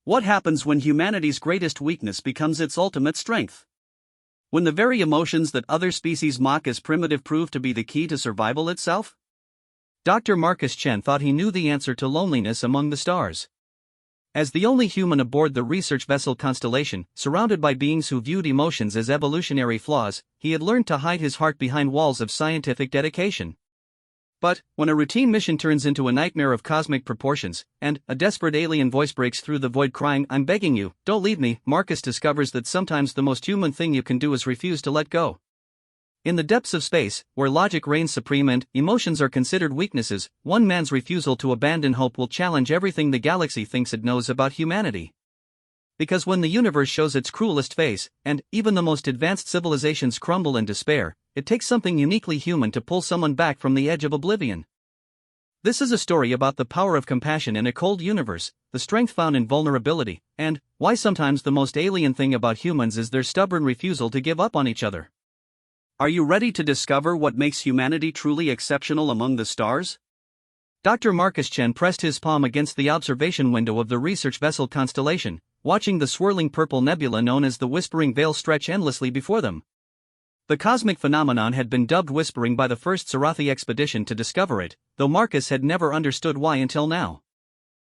What happens when humanity's greatest weakness becomes its ultimate strength? When the very emotions that other species mock as primitive prove to be the key to survival itself? Dr. Marcus Chen thought he knew the answer to loneliness among the stars. As the only human aboard the research vessel Constellation, surrounded by beings who viewed emotions as evolutionary flaws, he had learned to hide his heart behind walls of scientific dedication. But, when a routine mission turns into a nightmare of cosmic proportions, and a desperate alien voice breaks through the void crying, "I'm begging you, don't leave me," Marcus discovers that sometimes the most human thing you can do is refuse to let go. In the depths of space, where logic reigns supreme and emotions are considered weaknesses, one man's refusal to abandon hope will challenge everything the galaxy thinks it knows about humanity. Because when the universe shows its cruelest face, and even the most advanced civilizations crumble in despair, it takes something uniquely human to pull someone back from the edge of oblivion. This is a story about the power of compassion in a cold universe, the strength found in vulnerability, and why sometimes the most alien thing about humans is their stubborn refusal to give up on each other. Are you ready to discover what makes humanity truly exceptional among the stars? Dr. Marcus Chen pressed his palm against the observation window of the research vessel Constellation, watching the swirling purple nebula known as the Whispering Veil stretch endlessly before them. The cosmic phenomenon had been dubbed Whispering by the first Zarathi expedition to discover it, though Marcus had never understood why until now.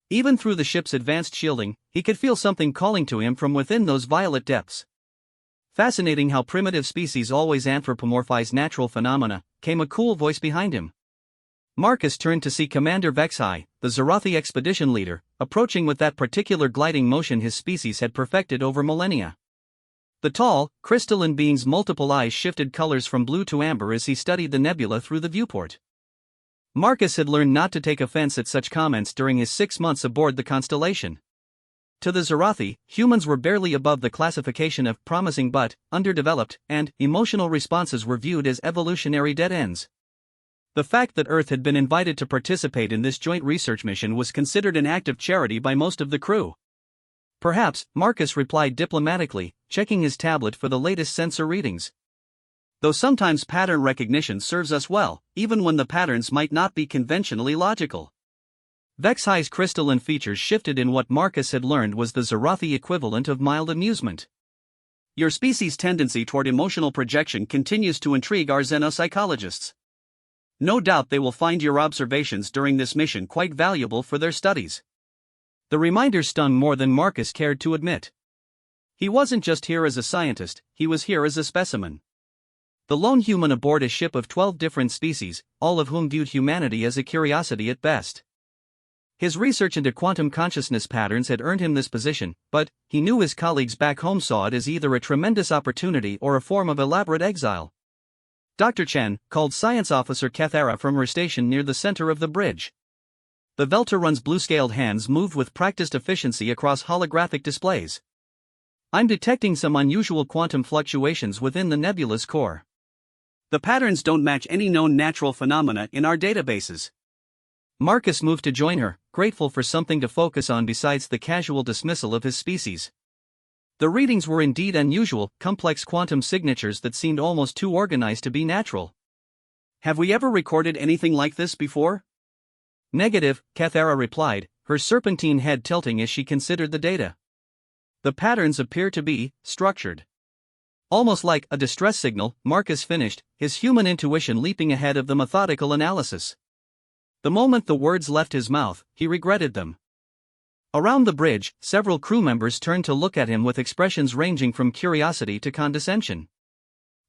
Even through the ship's advanced shielding, he could feel something calling to him from within those violet depths. Fascinating how primitive species always anthropomorphize natural phenomena, came a cool voice behind him. Marcus turned to see Commander Vexai, the Zarathi expedition leader, approaching with that particular gliding motion his species had perfected over millennia. The tall, crystalline being's multiple eyes shifted colors from blue to amber as he studied the nebula through the viewport. Marcus had learned not to take offense at such comments during his 6 months aboard the Constellation. To the Zarathi, humans were barely above the classification of promising but underdeveloped, and emotional responses were viewed as evolutionary dead ends. The fact that Earth had been invited to participate in this joint research mission was considered an act of charity by most of the crew. Perhaps, Marcus replied diplomatically, checking his tablet for the latest sensor readings. Though sometimes pattern recognition serves us well, even when the patterns might not be conventionally logical. Vexai's crystalline features shifted in what Marcus had learned was the Zarathi equivalent of mild amusement. Your species' tendency toward emotional projection continues to intrigue our xenopsychologists. No doubt they will find your observations during this mission quite valuable for their studies. The reminder stung more than Marcus cared to admit. He wasn't just here as a scientist, he was here as a specimen. The lone human aboard a ship of 12 different species, all of whom viewed humanity as a curiosity at best. His research into quantum consciousness patterns had earned him this position, but he knew his colleagues back home saw it as either a tremendous opportunity or a form of elaborate exile. Dr. Chen called Science Officer Kathara from her station near the center of the bridge. The Velteron's blue-scaled hands moved with practiced efficiency across holographic displays. "I'm detecting some unusual quantum fluctuations within the nebula's core. The patterns don't match any known natural phenomena in our databases." Marcus moved to join her, grateful for something to focus on besides the casual dismissal of his species. The readings were indeed unusual, complex quantum signatures that seemed almost too organized to be natural. "Have we ever recorded anything like this before?" "Negative," Kathara replied, her serpentine head tilting as she considered the data. "The patterns appear to be structured." Almost like a distress signal, Marcus finished, his human intuition leaping ahead of the methodical analysis. The moment the words left his mouth, he regretted them. Around the bridge, several crew members turned to look at him with expressions ranging from curiosity to condescension.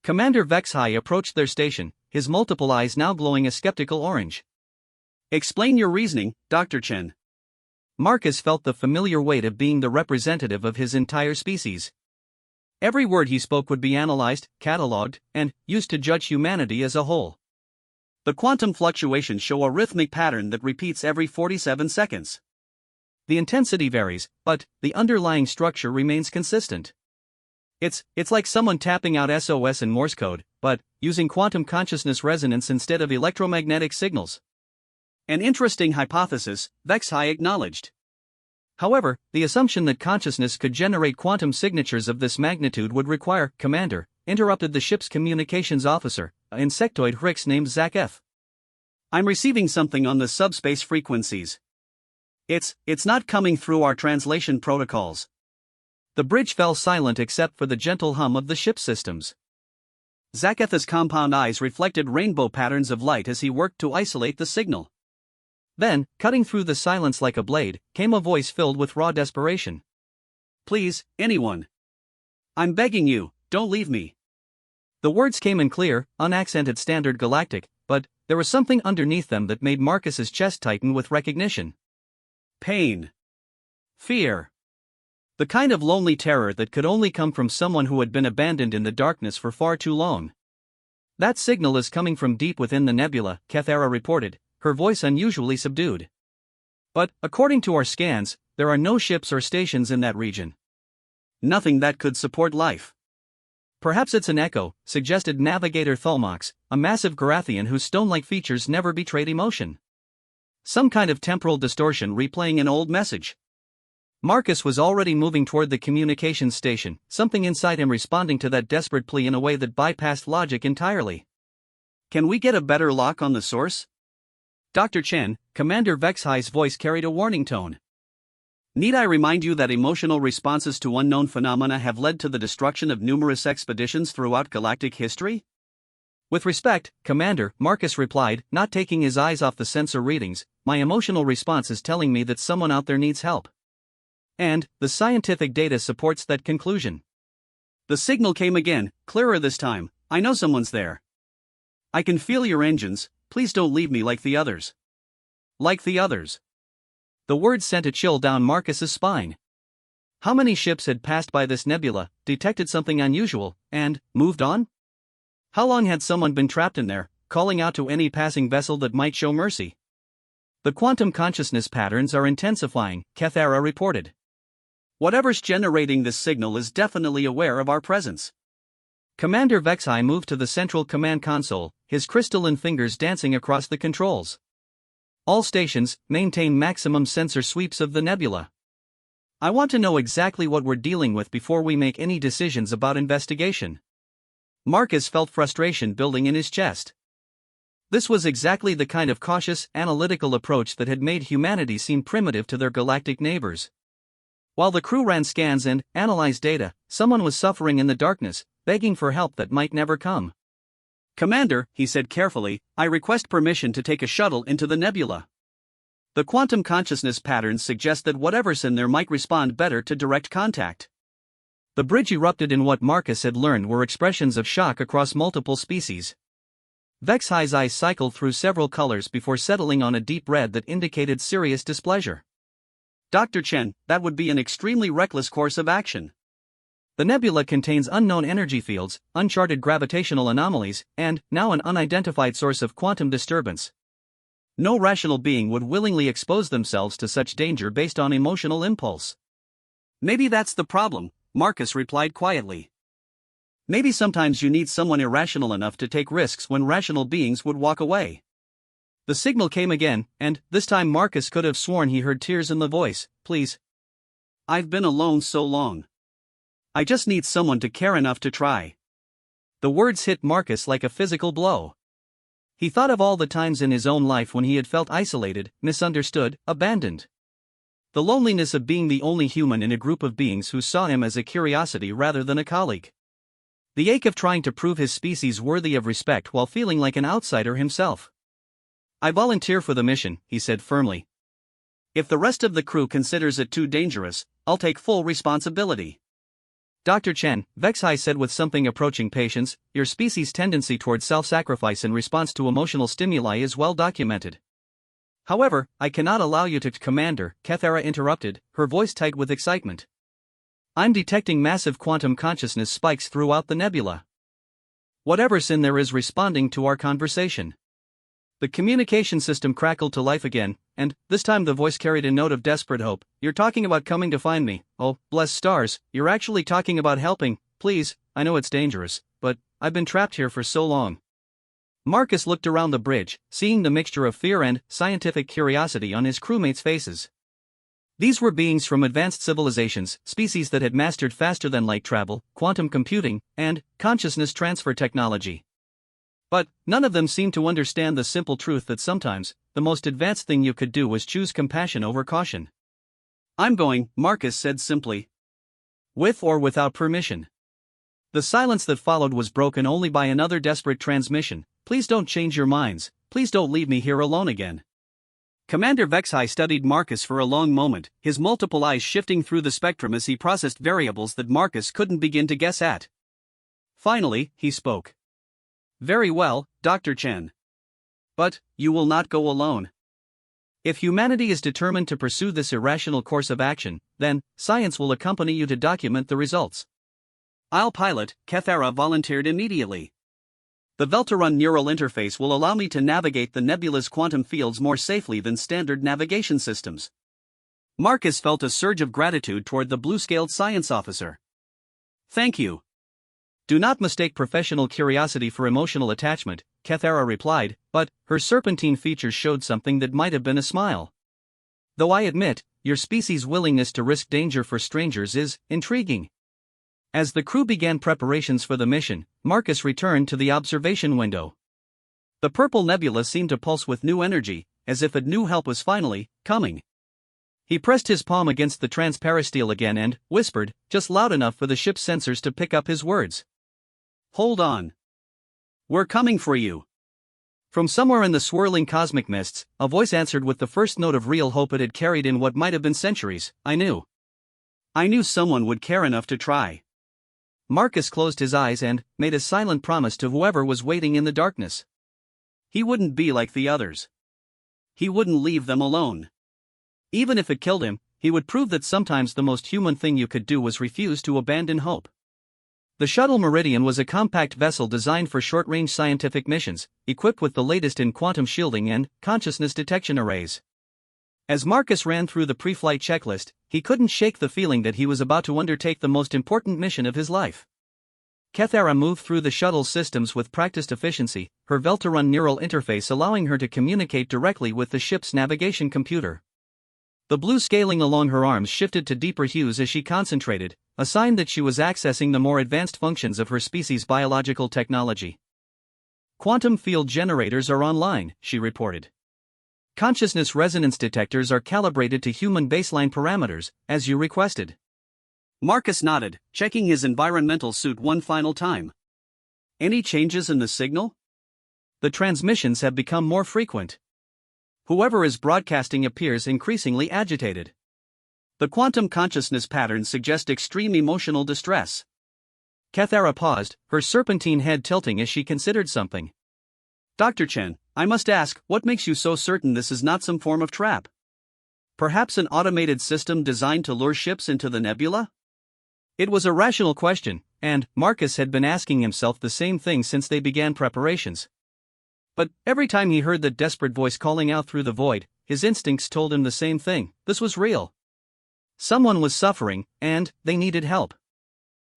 Commander Vexai approached their station, his multiple eyes now glowing a skeptical orange. "Explain your reasoning, Dr. Chen." Marcus felt the familiar weight of being the representative of his entire species. Every word he spoke would be analyzed, catalogued, and used to judge humanity as a whole. "The quantum fluctuations show a rhythmic pattern that repeats every 47 seconds. The intensity varies, but the underlying structure remains consistent. It's like someone tapping out SOS in Morse code, but using quantum consciousness resonance instead of electromagnetic signals." "An interesting hypothesis," Vexai acknowledged. However, the assumption that consciousness could generate quantum signatures of this magnitude would require, Commander, interrupted the ship's communications officer, an insectoid Hrix named Zakef. "I'm receiving something on the subspace frequencies. It's not coming through our translation protocols. The bridge fell silent except for the gentle hum of the ship's systems. Zaketha's compound eyes reflected rainbow patterns of light as he worked to isolate the signal. Then, cutting through the silence like a blade, came a voice filled with raw desperation. "Please, anyone. I'm begging you, don't leave me." The words came in clear, unaccented standard galactic, but there was something underneath them that made Marcus's chest tighten with recognition. Pain. Fear. The kind of lonely terror that could only come from someone who had been abandoned in the darkness for far too long. "That signal is coming from deep within the nebula," Kethera reported, her voice unusually subdued. "But, according to our scans, there are no ships or stations in that region. Nothing that could support life." "Perhaps it's an echo," suggested Navigator Thulmox, a massive Garathian whose stone-like features never betrayed emotion. "Some kind of temporal distortion replaying an old message." Marcus was already moving toward the communications station, something inside him responding to that desperate plea in a way that bypassed logic entirely. "Can we get a better lock on the source?" Dr. Chen, Commander Vexhai's voice carried a warning tone. "Need I remind you that emotional responses to unknown phenomena have led to the destruction of numerous expeditions throughout galactic history?" "With respect, Commander," Marcus replied, not taking his eyes off the sensor readings, "my emotional response is telling me that someone out there needs help. And the scientific data supports that conclusion." The signal came again, clearer this time. "I know someone's there. I can feel your engines, please don't leave me like the others." Like the others. The words sent a chill down Marcus's spine. How many ships had passed by this nebula, detected something unusual, and moved on? How long had someone been trapped in there, calling out to any passing vessel that might show mercy? "The quantum consciousness patterns are intensifying," Kethera reported. "Whatever's generating this signal is definitely aware of our presence." Commander Vexhai moved to the central command console, his crystalline fingers dancing across the controls. "All stations, maintain maximum sensor sweeps of the nebula. I want to know exactly what we're dealing with before we make any decisions about investigation." Marcus felt frustration building in his chest. This was exactly the kind of cautious, analytical approach that had made humanity seem primitive to their galactic neighbors. While the crew ran scans and analyzed data, someone was suffering in the darkness, begging for help that might never come. "Commander," he said carefully, "I request permission to take a shuttle into the nebula. The quantum consciousness patterns suggest that whatever's in there might respond better to direct contact." The bridge erupted in what Marcus had learned were expressions of shock across multiple species. Vexhai's eyes cycled through several colors before settling on a deep red that indicated serious displeasure. "Dr. Chen, that would be an extremely reckless course of action. The nebula contains unknown energy fields, uncharted gravitational anomalies, and, now, an unidentified source of quantum disturbance. No rational being would willingly expose themselves to such danger based on emotional impulse." "Maybe that's the problem," Marcus replied quietly. "Maybe sometimes you need someone irrational enough to take risks when rational beings would walk away." The signal came again, and, this time Marcus could have sworn he heard tears in the voice. "Please. I've been alone so long. I just need someone to care enough to try." The words hit Marcus like a physical blow. He thought of all the times in his own life when he had felt isolated, misunderstood, abandoned. The loneliness of being the only human in a group of beings who saw him as a curiosity rather than a colleague. The ache of trying to prove his species worthy of respect while feeling like an outsider himself. "I volunteer for the mission," he said firmly. "If the rest of the crew considers it too dangerous, I'll take full responsibility." "Dr. Chen," Vexhai said with something approaching patience, "your species' tendency toward self-sacrifice in response to emotional stimuli is well documented. However, I cannot allow you to." "Commander," Kethera interrupted, her voice tight with excitement. "I'm detecting massive quantum consciousness spikes throughout the nebula. Whatever's in there is responding to our conversation." The communication system crackled to life again, and, this time the voice carried a note of desperate hope. "You're talking about coming to find me. Oh, bless stars, you're actually talking about helping. Please, I know it's dangerous, but I've been trapped here for so long." Marcus looked around the bridge, seeing the mixture of fear and scientific curiosity on his crewmates' faces. These were beings from advanced civilizations, species that had mastered faster-than-light travel, quantum computing, and consciousness transfer technology. But none of them seemed to understand the simple truth that sometimes, the most advanced thing you could do was choose compassion over caution. I'm going, Marcus said simply. With or without permission. The silence that followed was broken only by another desperate transmission. Please don't change your minds, please don't leave me here alone again. Commander Vexhai studied Marcus for a long moment, his multiple eyes shifting through the spectrum as he processed variables that Marcus couldn't begin to guess at. Finally, he spoke. Very well, Dr. Chen. But, you will not go alone. If humanity is determined to pursue this irrational course of action, then, science will accompany you to document the results. I'll pilot, Kethara volunteered immediately. The Velterun neural interface will allow me to navigate the nebula's quantum fields more safely than standard navigation systems. Marcus felt a surge of gratitude toward the blue-scaled science officer. Thank you. Do not mistake professional curiosity for emotional attachment, Kethara replied, but her serpentine features showed something that might have been a smile. Though I admit, your species' willingness to risk danger for strangers is intriguing. As the crew began preparations for the mission, Marcus returned to the observation window. The purple nebula seemed to pulse with new energy, as if a new help was finally coming. He pressed his palm against the transparisteel again and whispered, just loud enough for the ship's sensors to pick up his words. Hold on. We're coming for you. From somewhere in the swirling cosmic mists, a voice answered with the first note of real hope it had carried in what might have been centuries. I knew someone would care enough to try. Marcus closed his eyes and made a silent promise to whoever was waiting in the darkness. He wouldn't be like the others. He wouldn't leave them alone. Even if it killed him, he would prove that sometimes the most human thing you could do was refuse to abandon hope. The shuttle Meridian was a compact vessel designed for short-range scientific missions, equipped with the latest in quantum shielding and consciousness detection arrays. As Marcus ran through the pre-flight checklist, he couldn't shake the feeling that he was about to undertake the most important mission of his life. Kethara moved through the shuttle's systems with practiced efficiency, her Velterun neural interface allowing her to communicate directly with the ship's navigation computer. The blue scaling along her arms shifted to deeper hues as she concentrated, a sign that she was accessing the more advanced functions of her species' biological technology. Quantum field generators are online, she reported. Consciousness resonance detectors are calibrated to human baseline parameters, as you requested. Marcus nodded, checking his environmental suit one final time. Any changes in the signal? The transmissions have become more frequent. Whoever is broadcasting appears increasingly agitated. The quantum consciousness patterns suggest extreme emotional distress. Kethara paused, her serpentine head tilting as she considered something. Dr. Chen, I must ask, what makes you so certain this is not some form of trap? Perhaps an automated system designed to lure ships into the nebula? It was a rational question, and Marcus had been asking himself the same thing since they began preparations. But every time he heard that desperate voice calling out through the void, his instincts told him the same thing: this was real. Someone was suffering, and they needed help.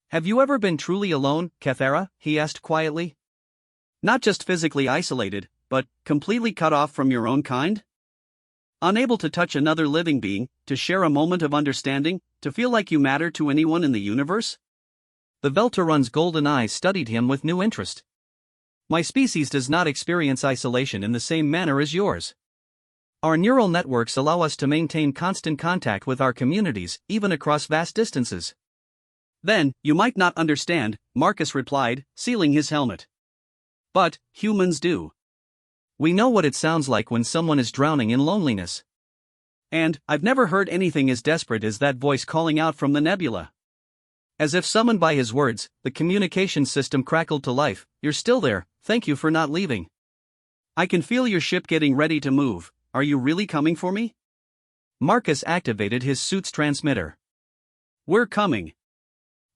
Have you ever been truly alone, Kethara? He asked quietly. Not just physically isolated, but completely cut off from your own kind? Unable to touch another living being, to share a moment of understanding, to feel like you matter to anyone in the universe? The Velterun's golden eyes studied him with new interest. My species does not experience isolation in the same manner as yours. Our neural networks allow us to maintain constant contact with our communities, even across vast distances. Then, you might not understand, Marcus replied, sealing his helmet. But, humans do. We know what it sounds like when someone is drowning in loneliness. And, I've never heard anything as desperate as that voice calling out from the nebula. As if summoned by his words, the communication system crackled to life. You're still there, thank you for not leaving. I can feel your ship getting ready to move, are you really coming for me? Marcus activated his suit's transmitter. We're coming.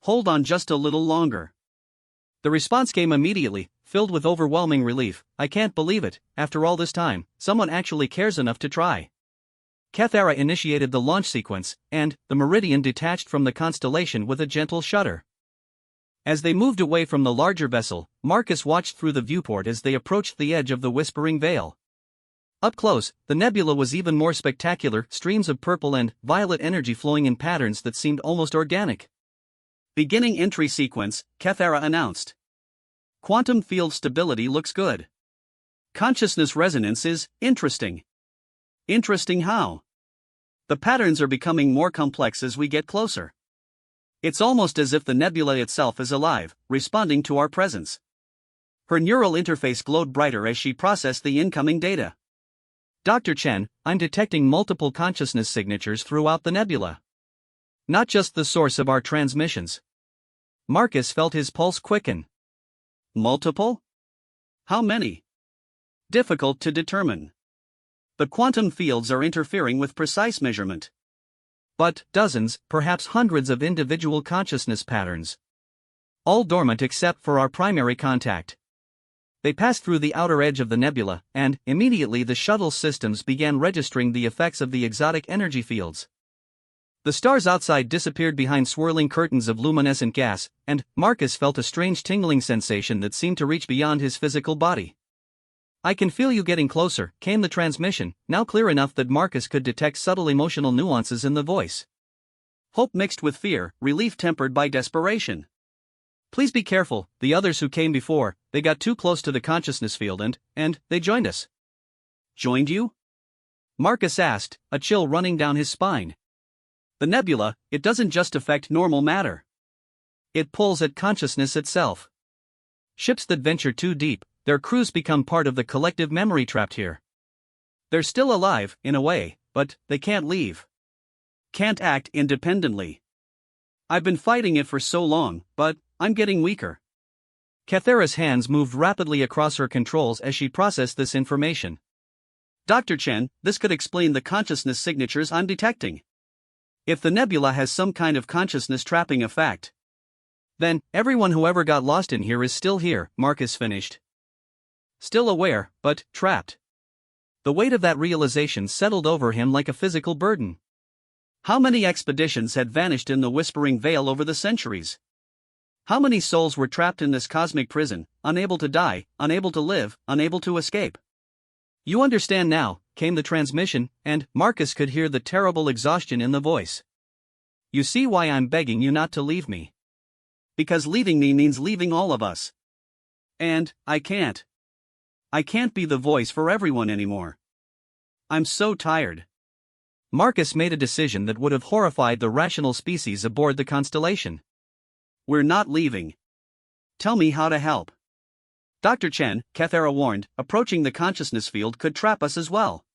Hold on just a little longer. The response came immediately, filled with overwhelming relief. I can't believe it, after all this time, someone actually cares enough to try. Kethara initiated the launch sequence, and the Meridian detached from the constellation with a gentle shudder. As they moved away from the larger vessel, Marcus watched through the viewport as they approached the edge of the Whispering Veil. Up close, the nebula was even more spectacular, streams of purple and violet energy flowing in patterns that seemed almost organic. Beginning entry sequence, Kethara announced. Quantum field stability looks good. Consciousness resonance is interesting. Interesting how. The patterns are becoming more complex as we get closer. It's almost as if the nebula itself is alive, responding to our presence. Her neural interface glowed brighter as she processed the incoming data. Dr. Chen, I'm detecting multiple consciousness signatures throughout the nebula. Not just the source of our transmissions. Marcus felt his pulse quicken. Multiple? How many? Difficult to determine. The quantum fields are interfering with precise measurement. But dozens, perhaps hundreds of individual consciousness patterns. All dormant except for our primary contact. They passed through the outer edge of the nebula, and immediately the shuttle systems began registering the effects of the exotic energy fields. The stars outside disappeared behind swirling curtains of luminescent gas, and Marcus felt a strange tingling sensation that seemed to reach beyond his physical body. I can feel you getting closer, came the transmission, now clear enough that Marcus could detect subtle emotional nuances in the voice. Hope mixed with fear, relief tempered by desperation. Please be careful, the others who came before, they got too close to the consciousness field and they joined us. Joined you? Marcus asked, a chill running down his spine. The nebula, it doesn't just affect normal matter. It pulls at consciousness itself. Ships that venture too deep, their crews become part of the collective memory trapped here. They're still alive, in a way, but they can't leave. Can't act independently. I've been fighting it for so long, but I'm getting weaker. Kathera's hands moved rapidly across her controls as she processed this information. Dr. Chen, this could explain the consciousness signatures I'm detecting. If the nebula has some kind of consciousness trapping effect, then everyone who ever got lost in here is still here, Marcus finished. Still aware, but trapped. The weight of that realization settled over him like a physical burden. How many expeditions had vanished in the whispering veil over the centuries? How many souls were trapped in this cosmic prison, unable to die, unable to live, unable to escape? You understand now, came the transmission, and Marcus could hear the terrible exhaustion in the voice. You see why I'm begging you not to leave me. Because leaving me means leaving all of us. And I can't. I can't be the voice for everyone anymore. I'm so tired. Marcus made a decision that would have horrified the rational species aboard the Constellation. We're not leaving. Tell me how to help. Dr. Chen, Kathera warned, approaching the consciousness field could trap us as well.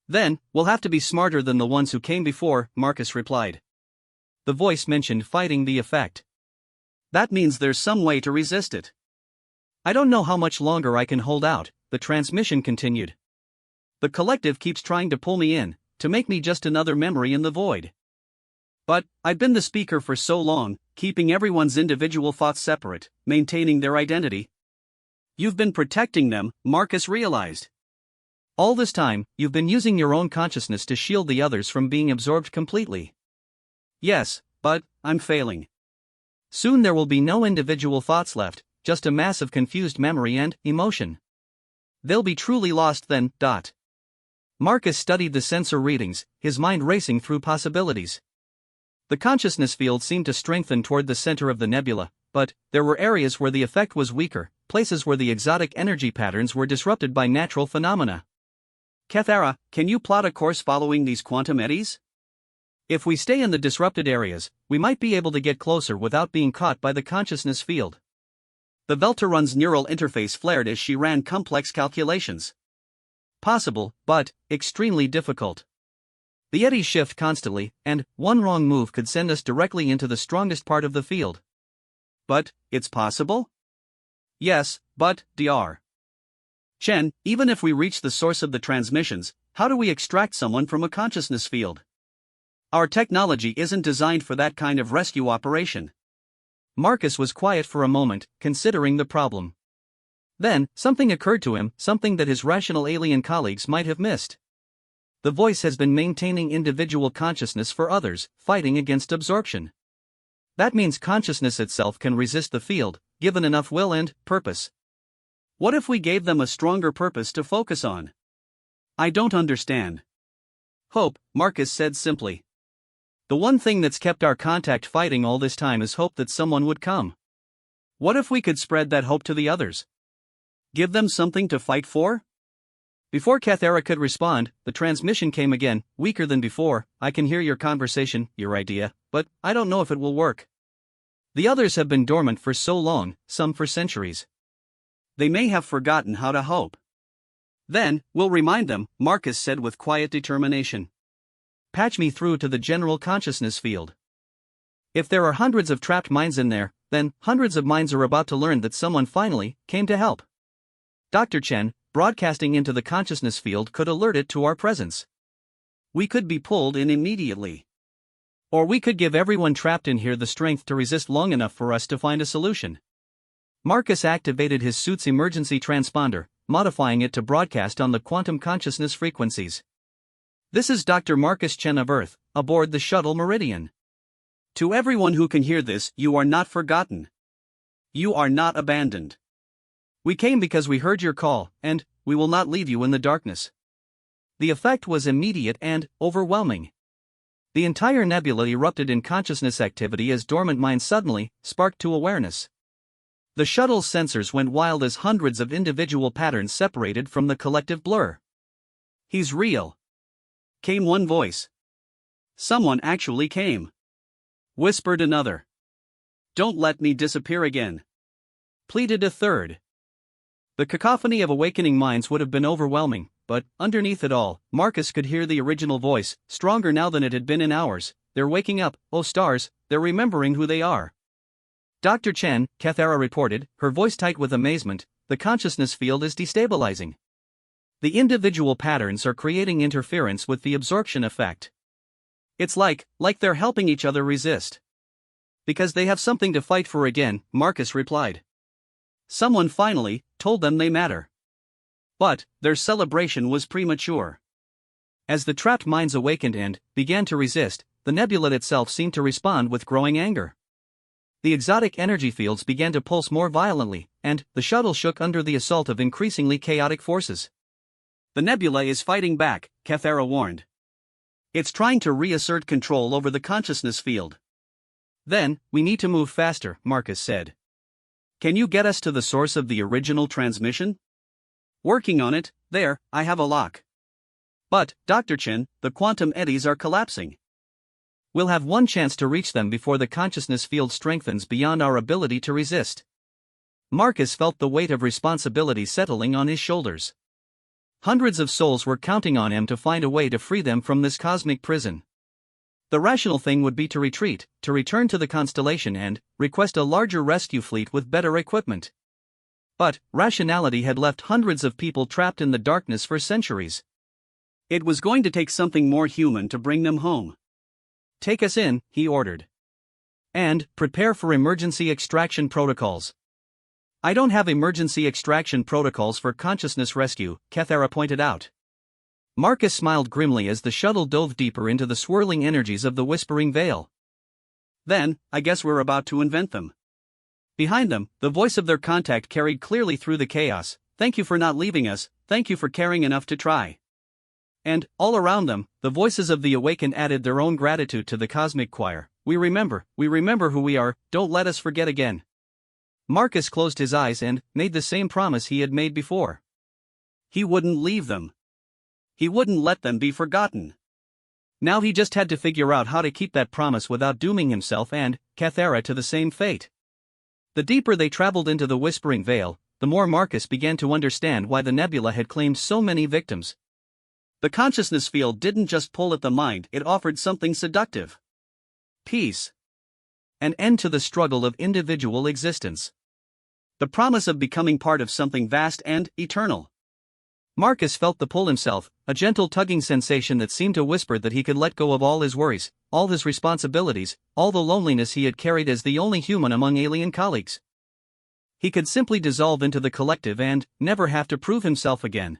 Then, we'll have to be smarter than the ones who came before, Marcus replied. The voice mentioned fighting the effect. That means there's some way to resist it. I don't know how much longer I can hold out, the transmission continued. The collective keeps trying to pull me in, to make me just another memory in the void. But I've been the speaker for so long, keeping everyone's individual thoughts separate, maintaining their identity. You've been protecting them, Marcus realized. All this time, you've been using your own consciousness to shield the others from being absorbed completely. Yes, but I'm failing. Soon there will be no individual thoughts left, just a mass of confused memory and emotion. They'll be truly lost then. Marcus studied the sensor readings, his mind racing through possibilities. The consciousness field seemed to strengthen toward the center of the nebula, but there were areas where the effect was weaker, places where the exotic energy patterns were disrupted by natural phenomena. Kathera, can you plot a course following these quantum eddies? If we stay in the disrupted areas, we might be able to get closer without being caught by the consciousness field. The Velteron's neural interface flared as she ran complex calculations. Possible, but extremely difficult. The eddies shift constantly, and one wrong move could send us directly into the strongest part of the field. But it's possible? Yes, but Dr. Chen, even if we reach the source of the transmissions, how do we extract someone from a consciousness field? Our technology isn't designed for that kind of rescue operation. Marcus was quiet for a moment, considering the problem. Then, something occurred to him, something that his rational alien colleagues might have missed. The voice has been maintaining individual consciousness for others, fighting against absorption. That means consciousness itself can resist the field, given enough will and purpose. What if we gave them a stronger purpose to focus on? I don't understand. Hope, Marcus said simply. The one thing that's kept our contact fighting all this time is hope that someone would come. What if we could spread that hope to the others? Give them something to fight for? Before Kathara could respond, the transmission came again, weaker than before. I can hear your conversation, your idea, but I don't know if it will work. The others have been dormant for so long, some for centuries. They may have forgotten how to hope. Then, we'll remind them, Marcus said with quiet determination. Patch me through to the general consciousness field. If there are hundreds of trapped minds in there, then hundreds of minds are about to learn that someone finally came to help. Dr. Chen, broadcasting into the consciousness field, could alert it to our presence. We could be pulled in immediately. Or we could give everyone trapped in here the strength to resist long enough for us to find a solution. Marcus activated his suit's emergency transponder, modifying it to broadcast on the quantum consciousness frequencies. This is Dr. Marcus Chen of Earth, aboard the shuttle Meridian. To everyone who can hear this, you are not forgotten. You are not abandoned. We came because we heard your call, and we will not leave you in the darkness. The effect was immediate and overwhelming. The entire nebula erupted in consciousness activity as dormant minds suddenly sparked to awareness. The shuttle's sensors went wild as hundreds of individual patterns separated from the collective blur. He's real. Came one voice. Someone actually came. Whispered another. Don't let me disappear again. Pleaded a third. The cacophony of awakening minds would have been overwhelming, but, underneath it all, Marcus could hear the original voice, stronger now than it had been in hours. They're waking up, oh stars, they're remembering who they are. Dr. Chen, Kathara reported, her voice tight with amazement, the consciousness field is destabilizing. The individual patterns are creating interference with the absorption effect. It's like they're helping each other resist. Because they have something to fight for again, Marcus replied. Someone finally told them they matter. But their celebration was premature. As the trapped minds awakened and began to resist, the nebula itself seemed to respond with growing anger. The exotic energy fields began to pulse more violently, and the shuttle shook under the assault of increasingly chaotic forces. The nebula is fighting back, Kathara warned. It's trying to reassert control over the consciousness field. Then, we need to move faster, Marcus said. Can you get us to the source of the original transmission? Working on it, there, I have a lock. But, Dr. Chen, the quantum eddies are collapsing. We'll have one chance to reach them before the consciousness field strengthens beyond our ability to resist. Marcus felt the weight of responsibility settling on his shoulders. Hundreds of souls were counting on him to find a way to free them from this cosmic prison. The rational thing would be to retreat, to return to the constellation and request a larger rescue fleet with better equipment. But rationality had left hundreds of people trapped in the darkness for centuries. It was going to take something more human to bring them home. Take us in, he ordered. And prepare for emergency extraction protocols. I don't have emergency extraction protocols for consciousness rescue, Kathara pointed out. Marcus smiled grimly as the shuttle dove deeper into the swirling energies of the whispering veil. Then, I guess we're about to invent them. Behind them, the voice of their contact carried clearly through the chaos. Thank you for not leaving us, thank you for caring enough to try. And, all around them, the voices of the awakened added their own gratitude to the cosmic choir. We remember who we are, don't let us forget again. Marcus closed his eyes and made the same promise he had made before. He wouldn't leave them. He wouldn't let them be forgotten. Now he just had to figure out how to keep that promise without dooming himself and Kathara to the same fate. The deeper they traveled into the whispering veil, the more Marcus began to understand why the nebula had claimed so many victims. The consciousness field didn't just pull at the mind, it offered something seductive. Peace. An end to the struggle of individual existence. The promise of becoming part of something vast and eternal. Marcus felt the pull himself, a gentle tugging sensation that seemed to whisper that he could let go of all his worries, all his responsibilities, all the loneliness he had carried as the only human among alien colleagues. He could simply dissolve into the collective and never have to prove himself again.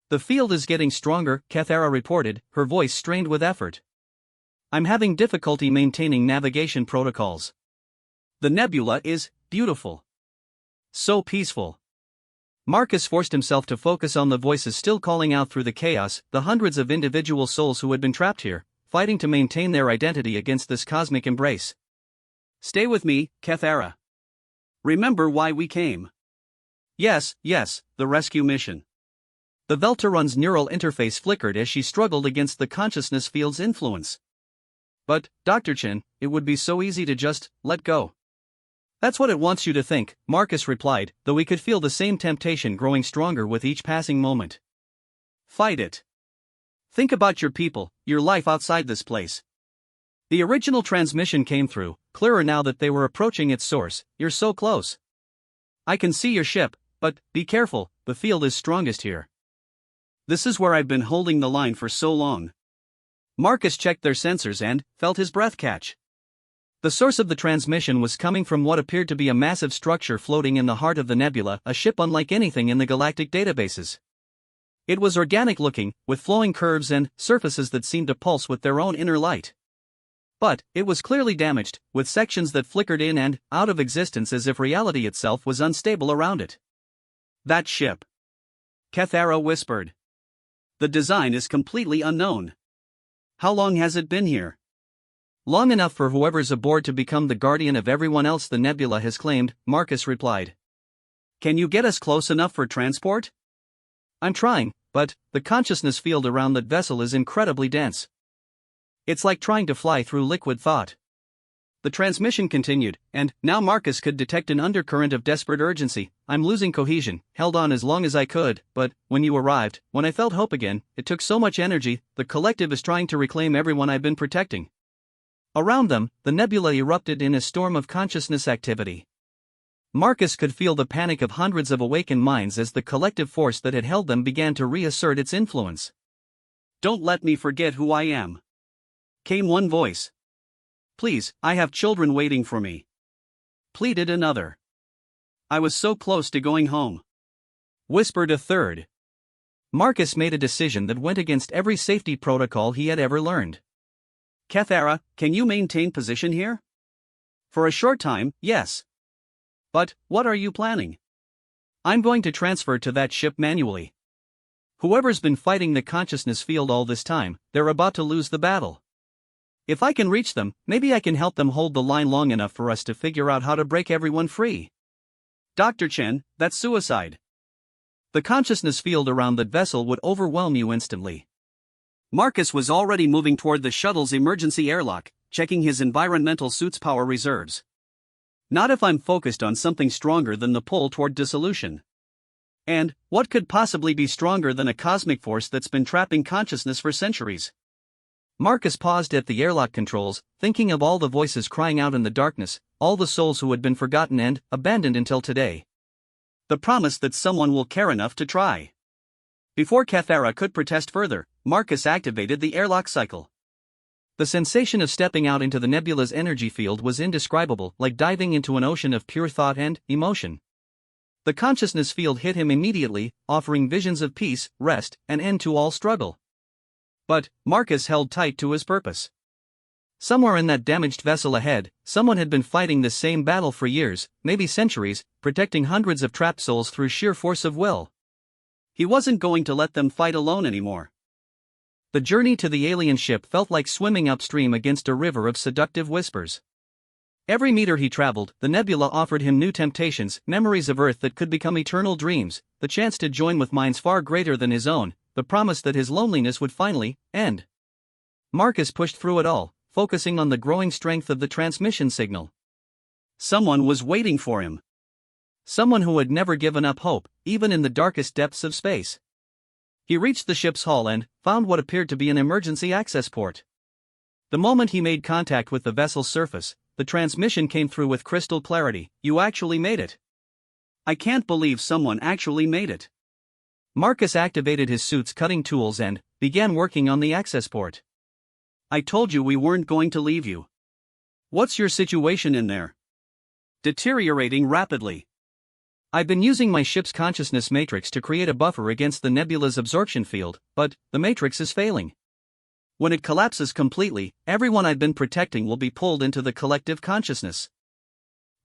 The field is getting stronger, Kathara reported, her voice strained with effort. I'm having difficulty maintaining navigation protocols. The nebula is beautiful. So peaceful. Marcus forced himself to focus on the voices still calling out through the chaos, the hundreds of individual souls who had been trapped here, fighting to maintain their identity against this cosmic embrace. Stay with me, Kathara. Remember why we came. Yes, the rescue mission. The Velteron's neural interface flickered as she struggled against the consciousness field's influence. But, Dr. Chen, it would be so easy to just let go. That's what it wants you to think, Marcus replied, though he could feel the same temptation growing stronger with each passing moment. Fight it. Think about your people, your life outside this place. The original transmission came through, clearer now that they were approaching its source. You're so close. I can see your ship, but be careful, the field is strongest here. This is where I've been holding the line for so long. Marcus checked their sensors and felt his breath catch. The source of the transmission was coming from what appeared to be a massive structure floating in the heart of the nebula, a ship unlike anything in the galactic databases. It was organic-looking, with flowing curves and surfaces that seemed to pulse with their own inner light. But it was clearly damaged, with sections that flickered in and out of existence as if reality itself was unstable around it. That ship. Cathara whispered. The design is completely unknown. How long has it been here? Long enough for whoever's aboard to become the guardian of everyone else the nebula has claimed, Marcus replied. Can you get us close enough for transport? I'm trying, but the consciousness field around that vessel is incredibly dense. It's like trying to fly through liquid thought. The transmission continued, and now Marcus could detect an undercurrent of desperate urgency. I'm losing cohesion, held on as long as I could, but when you arrived, when I felt hope again, it took so much energy. The collective is trying to reclaim everyone I've been protecting. Around them, the nebula erupted in a storm of consciousness activity. Marcus could feel the panic of hundreds of awakened minds as the collective force that had held them began to reassert its influence. Don't let me forget who I am. Came one voice. Please, I have children waiting for me. Pleaded another. I was so close to going home. Whispered a third. Marcus made a decision that went against every safety protocol he had ever learned. Cathara, can you maintain position here? For a short time, yes. But, what are you planning? I'm going to transfer to that ship manually. Whoever's been fighting the consciousness field all this time, they're about to lose the battle. If I can reach them, maybe I can help them hold the line long enough for us to figure out how to break everyone free. Dr. Chen, that's suicide. The consciousness field around that vessel would overwhelm you instantly. Marcus was already moving toward the shuttle's emergency airlock, checking his environmental suit's power reserves. Not if I'm focused on something stronger than the pull toward dissolution. And, what could possibly be stronger than a cosmic force that's been trapping consciousness for centuries? Marcus paused at the airlock controls, thinking of all the voices crying out in the darkness, all the souls who had been forgotten and abandoned until today. The promise that someone will care enough to try. Before Cathara could protest further, Marcus activated the airlock cycle. The sensation of stepping out into the nebula's energy field was indescribable, like diving into an ocean of pure thought and emotion. The consciousness field hit him immediately, offering visions of peace, rest, and end to all struggle. But Marcus held tight to his purpose. Somewhere in that damaged vessel ahead, someone had been fighting this same battle for years, maybe centuries, protecting hundreds of trapped souls through sheer force of will. He wasn't going to let them fight alone anymore. The journey to the alien ship felt like swimming upstream against a river of seductive whispers. Every meter he traveled, the nebula offered him new temptations, memories of Earth that could become eternal dreams, the chance to join with minds far greater than his own, the promise that his loneliness would finally end. Marcus pushed through it all, focusing on the growing strength of the transmission signal. Someone was waiting for him. Someone who had never given up hope, even in the darkest depths of space. He reached the ship's hull and found what appeared to be an emergency access port. The moment he made contact with the vessel's surface, the transmission came through with crystal clarity. You actually made it. I can't believe someone actually made it. Marcus activated his suit's cutting tools and began working on the access port. I told you we weren't going to leave you. What's your situation in there? Deteriorating rapidly. I've been using my ship's consciousness matrix to create a buffer against the nebula's absorption field, but the matrix is failing. When it collapses completely, everyone I've been protecting will be pulled into the collective consciousness.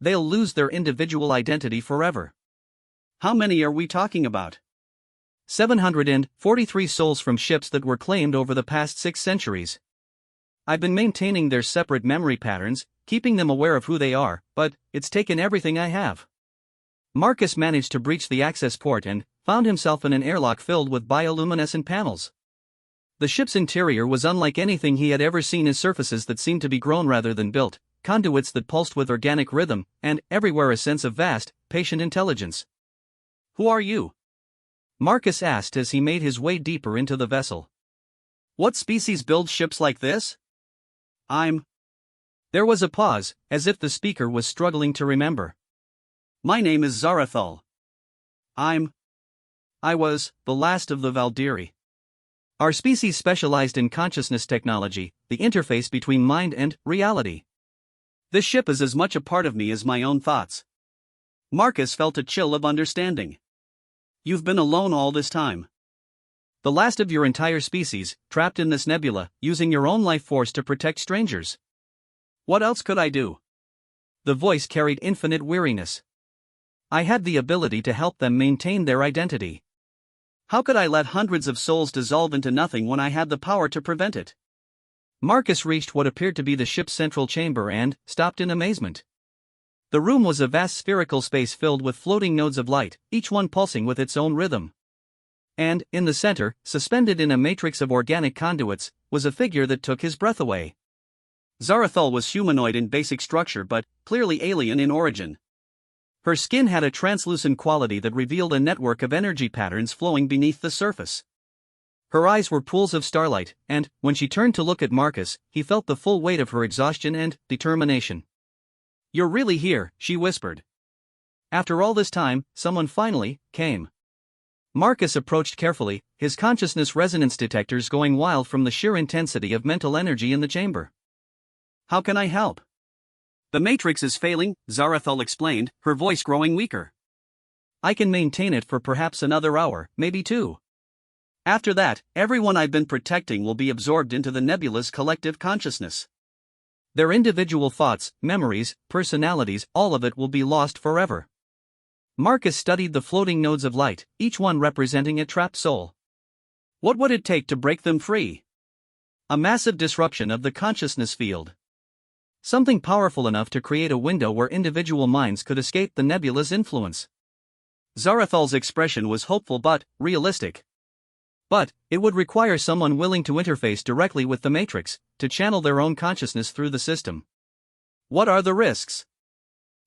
They'll lose their individual identity forever. How many are we talking about? 743 souls from ships that were claimed over the past 6 centuries. I've been maintaining their separate memory patterns, keeping them aware of who they are, but it's taken everything I have. Marcus managed to breach the access port and found himself in an airlock filled with bioluminescent panels. The ship's interior was unlike anything he had ever seen, as surfaces that seemed to be grown rather than built, conduits that pulsed with organic rhythm, and, everywhere, a sense of vast, patient intelligence. "Who are you?" Marcus asked as he made his way deeper into the vessel. "What species builds ships like this?" There was a pause, as if the speaker was struggling to remember. "My name is Zarathul. I was the last of the Valdiri. Our species specialized in consciousness technology, the interface between mind and reality. This ship is as much a part of me as my own thoughts." Marcus felt a chill of understanding. "You've been alone all this time. The last of your entire species, trapped in this nebula, using your own life force to protect strangers. What else could I do?" The voice carried infinite weariness. "I had the ability to help them maintain their identity. How could I let hundreds of souls dissolve into nothing when I had the power to prevent it?" Marcus reached what appeared to be the ship's central chamber and stopped in amazement. The room was a vast spherical space filled with floating nodes of light, each one pulsing with its own rhythm. And, in the center, suspended in a matrix of organic conduits, was a figure that took his breath away. Zarathul was humanoid in basic structure but clearly alien in origin. Her skin had a translucent quality that revealed a network of energy patterns flowing beneath the surface. Her eyes were pools of starlight, and, when she turned to look at Marcus, he felt the full weight of her exhaustion and determination. "You're really here," she whispered. "After all this time, someone finally came." Marcus approached carefully, his consciousness resonance detectors going wild from the sheer intensity of mental energy in the chamber. "How can I help?" "The matrix is failing," Zarathul explained, her voice growing weaker. "I can maintain it for perhaps another hour, maybe 2. After that, everyone I've been protecting will be absorbed into the nebula's collective consciousness. Their individual thoughts, memories, personalities, all of it will be lost forever." Marcus studied the floating nodes of light, each one representing a trapped soul. What would it take to break them free? A massive disruption of the consciousness field. Something powerful enough to create a window where individual minds could escape the nebula's influence. Zarathul's expression was hopeful but realistic. But it would require someone willing to interface directly with the matrix, to channel their own consciousness through the system. What are the risks?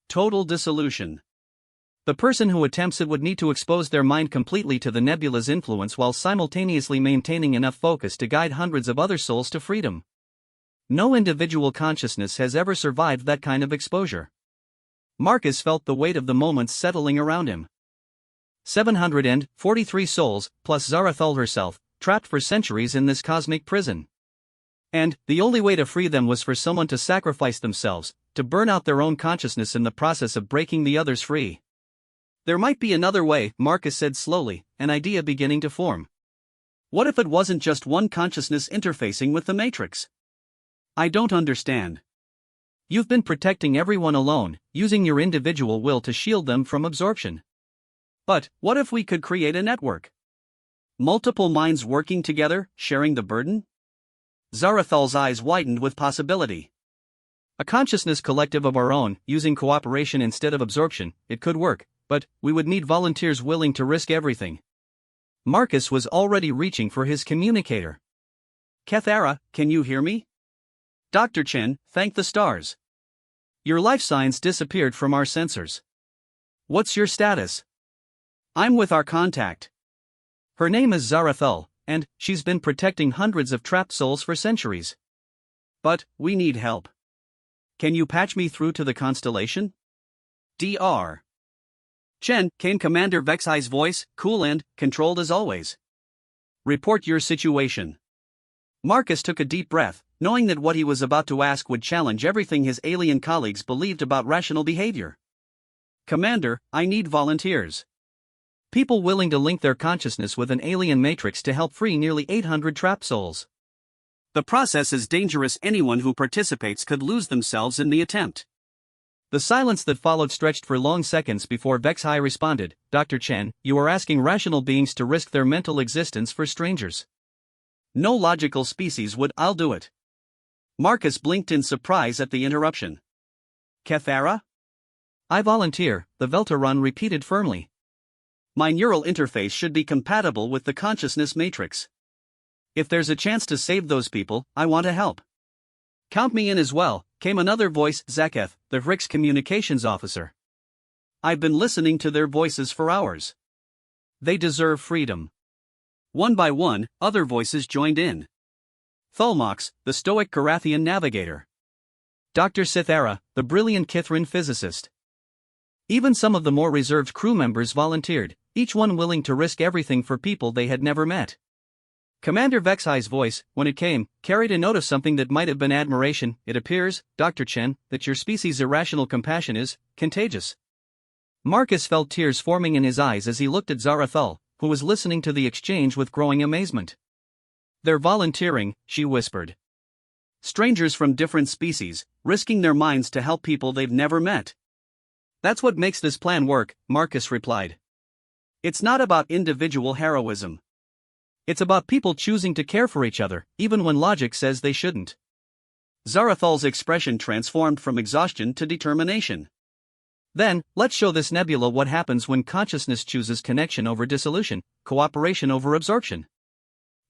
Total dissolution. The person who attempts it would need to expose their mind completely to the nebula's influence while simultaneously maintaining enough focus to guide hundreds of other souls to freedom. No individual consciousness has ever survived that kind of exposure. Marcus felt the weight of the moments settling around him. 743 souls, plus Zarathul herself, trapped for centuries in this cosmic prison. And the only way to free them was for someone to sacrifice themselves, to burn out their own consciousness in the process of breaking the others free. "There might be another way," Marcus said slowly, an idea beginning to form. "What if it wasn't just one consciousness interfacing with the matrix?" "I don't understand." "You've been protecting everyone alone, using your individual will to shield them from absorption. But what if we could create a network? Multiple minds working together, sharing the burden?" Zarathul's eyes widened with possibility. "A consciousness collective of our own, using cooperation instead of absorption, it could work, but we would need volunteers willing to risk everything." Marcus was already reaching for his communicator. "Kethara, can you hear me?" "Dr. Chen, thank the stars. Your life signs disappeared from our sensors. What's your status?" "I'm with our contact. Her name is Zarathul, and she's been protecting hundreds of trapped souls for centuries. But we need help. Can you patch me through to the constellation?" "Dr. Chen," came Commander Vexai's voice, cool and controlled as always. "Report your situation." Marcus took a deep breath, knowing that what he was about to ask would challenge everything his alien colleagues believed about rational behavior. "Commander, I need volunteers. People willing to link their consciousness with an alien matrix to help free nearly 800 trapped souls. The process is dangerous. Anyone who participates could lose themselves in the attempt." The silence that followed stretched for long seconds before Vexai responded, "Dr. Chen, you are asking rational beings to risk their mental existence for strangers. No logical species would." "I'll do it." Marcus blinked in surprise at the interruption. "Kethara?" "I volunteer," the Veltaran repeated firmly. My neural interface should be compatible with the consciousness matrix. If there's a chance to save those people, I want to help. Count me in as well, came another voice, Zaketh, the HRIX communications officer. I've been listening to their voices for hours. They deserve freedom. One by one, other voices joined in. Thulmox, the stoic Garathian navigator. Dr. Cythera, the brilliant Kithrin physicist. Even some of the more reserved crew members volunteered, each one willing to risk everything for people they had never met. Commander Vexai's voice, when it came, carried a note of something that might have been admiration. It appears, Dr. Chen, that your species' irrational compassion is contagious. Marcus felt tears forming in his eyes as he looked at Zarathul, who was listening to the exchange with growing amazement. They're volunteering, she whispered. Strangers from different species, risking their minds to help people they've never met. That's what makes this plan work, Marcus replied. It's not about individual heroism. It's about people choosing to care for each other, even when logic says they shouldn't. Zarathul's expression transformed from exhaustion to determination. Then, let's show this nebula what happens when consciousness chooses connection over dissolution, cooperation over absorption.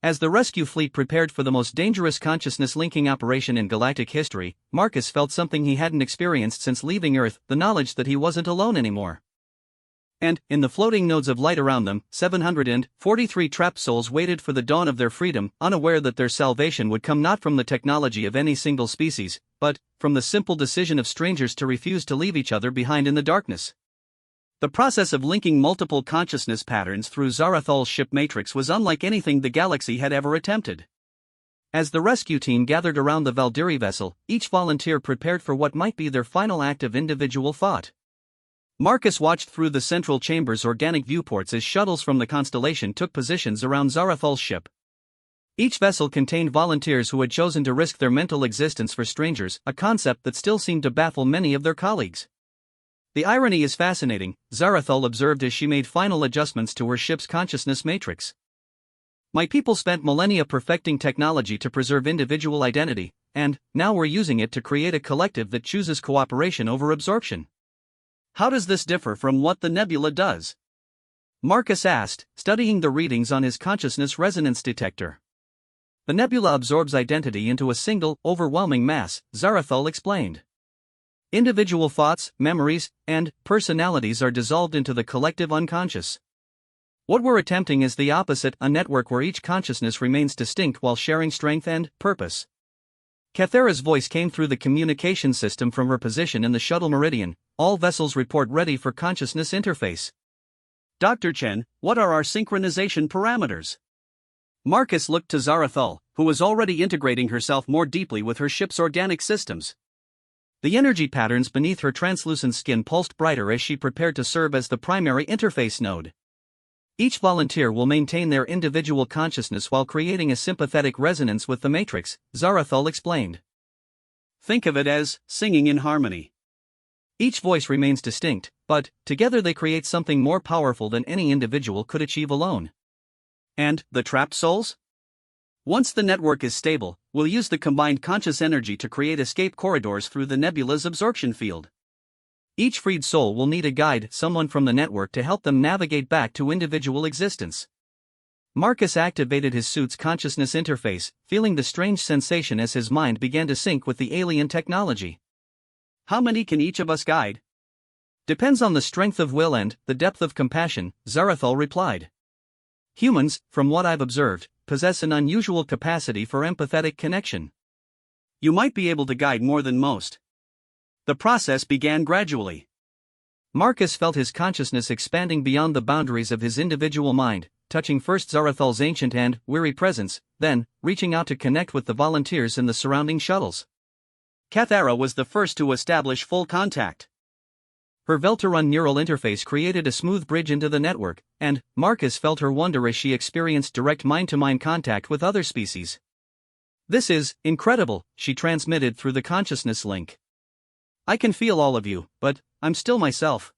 As the rescue fleet prepared for the most dangerous consciousness-linking operation in galactic history, Marcus felt something he hadn't experienced since leaving Earth, the knowledge that he wasn't alone anymore. And, in the floating nodes of light around them, 743 trapped souls waited for the dawn of their freedom, unaware that their salvation would come not from the technology of any single species, but from the simple decision of strangers to refuse to leave each other behind in the darkness. The process of linking multiple consciousness patterns through Zarathul's ship matrix was unlike anything the galaxy had ever attempted. As the rescue team gathered around the Valdiri vessel, each volunteer prepared for what might be their final act of individual thought. Marcus watched through the central chamber's organic viewports as shuttles from the constellation took positions around Zarathul's ship. Each vessel contained volunteers who had chosen to risk their mental existence for strangers, a concept that still seemed to baffle many of their colleagues. The irony is fascinating, Zarathul observed as she made final adjustments to her ship's consciousness matrix. My people spent millennia perfecting technology to preserve individual identity, and now we're using it to create a collective that chooses cooperation over absorption. How does this differ from what the nebula does? Marcus asked, studying the readings on his consciousness resonance detector. The nebula absorbs identity into a single, overwhelming mass, Zarathul explained. Individual thoughts, memories, and personalities are dissolved into the collective unconscious. What we're attempting is the opposite, a network where each consciousness remains distinct while sharing strength and purpose. Kathera's voice came through the communication system from her position in the shuttle meridian. All vessels report ready for consciousness interface. Dr. Chen, what are our synchronization parameters? Marcus looked to Zarathul, who was already integrating herself more deeply with her ship's organic systems. The energy patterns beneath her translucent skin pulsed brighter as she prepared to serve as the primary interface node. Each volunteer will maintain their individual consciousness while creating a sympathetic resonance with the matrix, Zarathul explained. Think of it as singing in harmony. Each voice remains distinct, but together they create something more powerful than any individual could achieve alone. And the trapped souls? Once the network is stable, we'll use the combined conscious energy to create escape corridors through the nebula's absorption field. Each freed soul will need a guide, someone from the network to help them navigate back to individual existence. Marcus activated his suit's consciousness interface, feeling the strange sensation as his mind began to sync with the alien technology. How many can each of us guide? Depends on the strength of will and the depth of compassion, Zarathul replied. Humans, from what I've observed, possess an unusual capacity for empathetic connection. You might be able to guide more than most. The process began gradually. Marcus felt his consciousness expanding beyond the boundaries of his individual mind, touching first Zarathul's ancient and weary presence, then reaching out to connect with the volunteers in the surrounding shuttles. Kathera was the first to establish full contact. Her Veltarun neural interface created a smooth bridge into the network, and Marcus felt her wonder as she experienced direct mind-to-mind contact with other species. This is incredible, she transmitted through the consciousness link. I can feel all of you, but I'm still myself.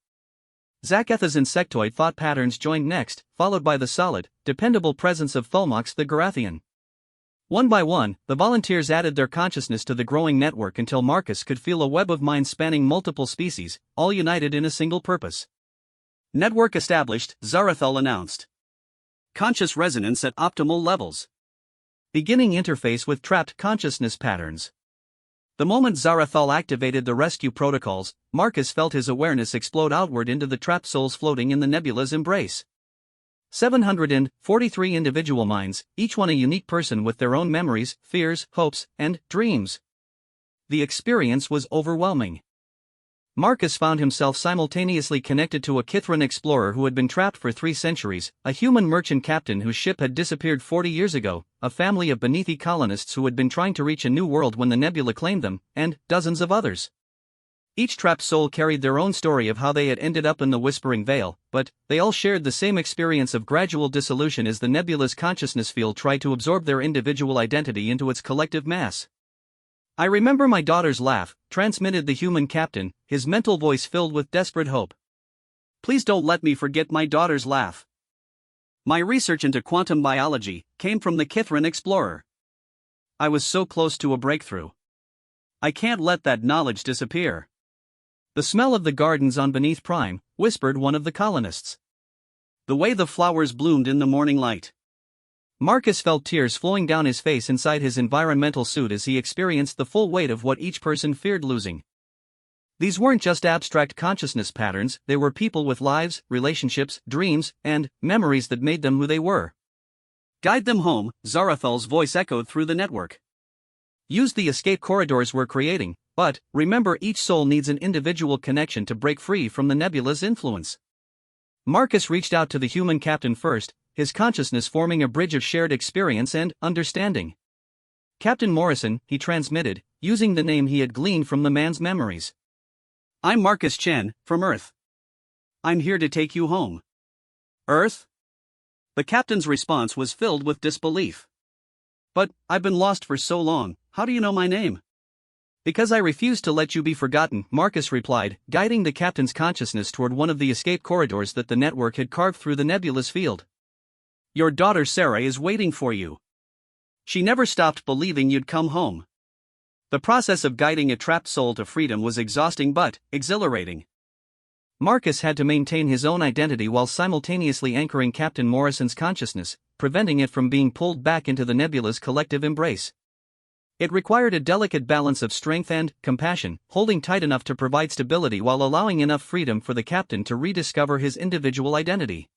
Zaketha's insectoid thought patterns joined next, followed by the solid, dependable presence of Thulmox the Garathian. One by one, the volunteers added their consciousness to the growing network until Marcus could feel a web of minds spanning multiple species, all united in a single purpose. Network established, Zarathul announced. Conscious resonance at optimal levels. Beginning interface with trapped consciousness patterns. The moment Zarathul activated the rescue protocols, Marcus felt his awareness explode outward into the trapped souls floating in the nebula's embrace. 743 individual minds, each one a unique person with their own memories, fears, hopes, and dreams. The experience was overwhelming. Marcus found himself simultaneously connected to a Kithran explorer who had been trapped for 3 centuries, a human merchant captain whose ship had disappeared 40 years ago, a family of Beneathi colonists who had been trying to reach a new world when the nebula claimed them, and dozens of others. Each trapped soul carried their own story of how they had ended up in the Whispering Vale, but they all shared the same experience of gradual dissolution as the nebula's consciousness field tried to absorb their individual identity into its collective mass. "I remember my daughter's laugh," transmitted the human captain, his mental voice filled with desperate hope. "Please don't let me forget my daughter's laugh. My research into quantum biology came from the Kithran explorer. I was so close to a breakthrough. I can't let that knowledge disappear." "The smell of the gardens on Beneath Prime," whispered one of the colonists. "The way the flowers bloomed in the morning light." Marcus felt tears flowing down his face inside his environmental suit as he experienced the full weight of what each person feared losing. These weren't just abstract consciousness patterns, they were people with lives, relationships, dreams, and memories that made them who they were. "Guide them home," Zarathul's voice echoed through the network. "Use the escape corridors we're creating, but remember each soul needs an individual connection to break free from the nebula's influence." Marcus reached out to the human captain first, his consciousness forming a bridge of shared experience and understanding. "Captain Morrison," he transmitted, using the name he had gleaned from the man's memories. "I'm Marcus Chen, from Earth. I'm here to take you home." "Earth?" The captain's response was filled with disbelief. "But I've been lost for so long, how do you know my name?" "Because I refuse to let you be forgotten," Marcus replied, guiding the captain's consciousness toward one of the escape corridors that the network had carved through the nebula's field. "Your daughter Sarah is waiting for you. She never stopped believing you'd come home." The process of guiding a trapped soul to freedom was exhausting but exhilarating. Marcus had to maintain his own identity while simultaneously anchoring Captain Morrison's consciousness, preventing it from being pulled back into the nebula's collective embrace. It required a delicate balance of strength and compassion, holding tight enough to provide stability while allowing enough freedom for the captain to rediscover his individual identity.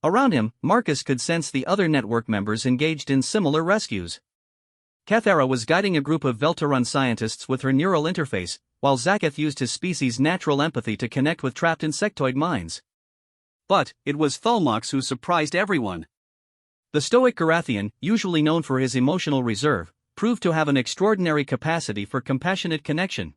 Around him, Marcus could sense the other network members engaged in similar rescues. Cathara was guiding a group of Veltaran scientists with her neural interface, while Zaketh used his species' natural empathy to connect with trapped insectoid minds. But it was Thulmox who surprised everyone. The stoic Garathian, usually known for his emotional reserve, proved to have an extraordinary capacity for compassionate connection.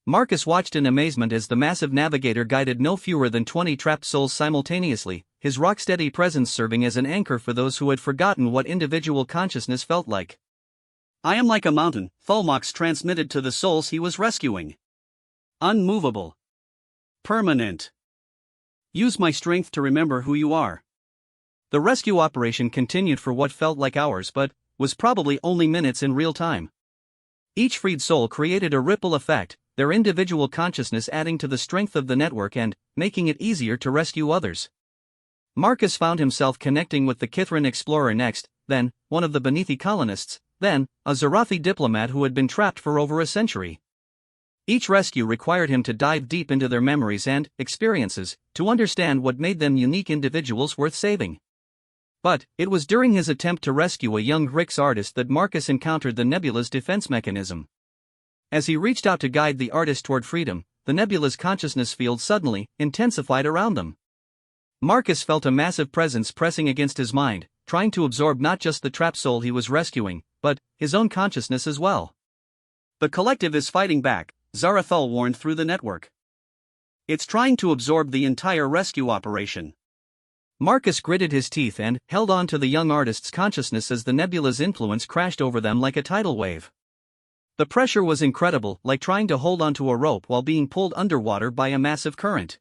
Marcus watched in amazement as the massive navigator guided no fewer than 20 trapped souls simultaneously, his rock-steady presence serving as an anchor for those who had forgotten what individual consciousness felt like. "I am like a mountain," Thulmox transmitted to the souls he was rescuing. "Unmovable. Permanent. Use my strength to remember who you are." The rescue operation continued for what felt like hours but was probably only minutes in real time. Each freed soul created a ripple effect, their individual consciousness adding to the strength of the network and making it easier to rescue others. Marcus found himself connecting with the Kithran explorer next, then one of the Beneathi colonists, then a Zarathi diplomat who had been trapped for over a century. Each rescue required him to dive deep into their memories and experiences to understand what made them unique individuals worth saving. But it was during his attempt to rescue a young Rix artist that Marcus encountered the nebula's defense mechanism. As he reached out to guide the artist toward freedom, the nebula's consciousness field suddenly intensified around them. Marcus felt a massive presence pressing against his mind, trying to absorb not just the trapped soul he was rescuing, but his own consciousness as well. "The collective is fighting back," Zarathul warned through the network. "It's trying to absorb the entire rescue operation." Marcus gritted his teeth and held on to the young artist's consciousness as the nebula's influence crashed over them like a tidal wave. The pressure was incredible, like trying to hold onto a rope while being pulled underwater by a massive current.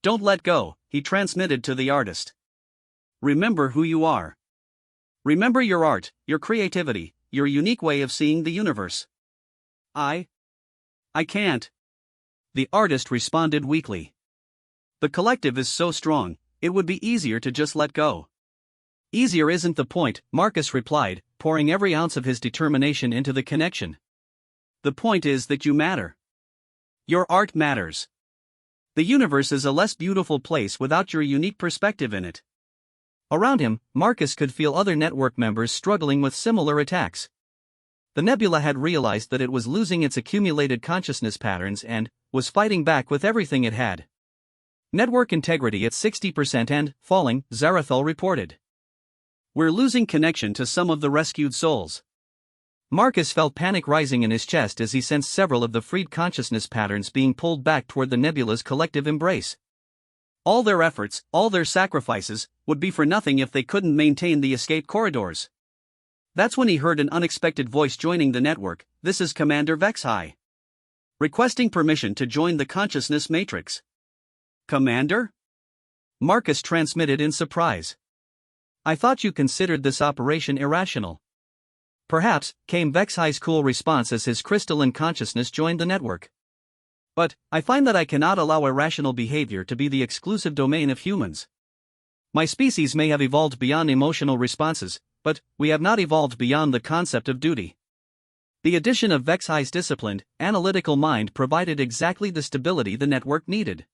"Don't let go," he transmitted to the artist. "Remember who you are. Remember your art, your creativity, your unique way of seeing the universe." I can't," the artist responded weakly. The collective is so strong, it would be easier to just let go. Easier isn't the point, Marcus replied, pouring every ounce of his determination into the connection. The point is that you matter. Your art matters. The universe is a less beautiful place without your unique perspective in it. Around him, Marcus could feel other network members struggling with similar attacks. The nebula had realized that it was losing its accumulated consciousness patterns and was fighting back with everything it had. Network integrity at 60% and falling, Zarathul reported. We're losing connection to some of the rescued souls. Marcus felt panic rising in his chest as he sensed several of the freed consciousness patterns being pulled back toward the nebula's collective embrace. All their efforts, all their sacrifices, would be for nothing if they couldn't maintain the escape corridors. That's when he heard an unexpected voice joining the network. This is Commander Vexhai. Requesting permission to join the consciousness matrix. Commander? Marcus transmitted in surprise. I thought you considered this operation irrational. Perhaps, came Vexhai's cool response as his crystalline consciousness joined the network. But, I find that I cannot allow irrational behavior to be the exclusive domain of humans. My species may have evolved beyond emotional responses, but we have not evolved beyond the concept of duty. The addition of Vexhai's disciplined, analytical mind provided exactly the stability the network needed.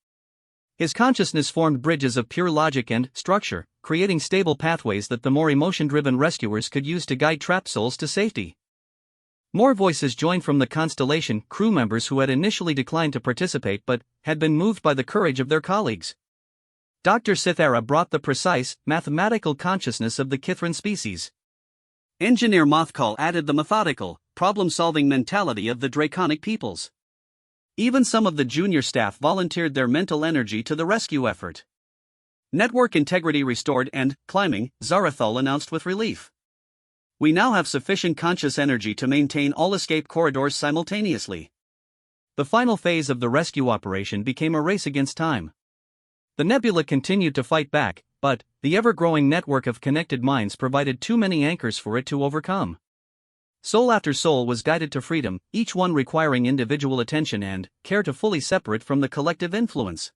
His consciousness formed bridges of pure logic and structure, creating stable pathways that the more emotion-driven rescuers could use to guide trapped souls to safety. More voices joined from the Constellation crew members who had initially declined to participate but had been moved by the courage of their colleagues. Dr. Cythera brought the precise, mathematical consciousness of the Kithran species. Engineer Mothcall added the methodical, problem-solving mentality of the Draconic peoples. Even some of the junior staff volunteered their mental energy to the rescue effort. Network integrity restored and, climbing, Zarathul announced with relief. We now have sufficient conscious energy to maintain all escape corridors simultaneously. The final phase of the rescue operation became a race against time. The nebula continued to fight back, but the ever-growing network of connected minds provided too many anchors for it to overcome. Soul after soul was guided to freedom, each one requiring individual attention and care to fully separate from the collective influence.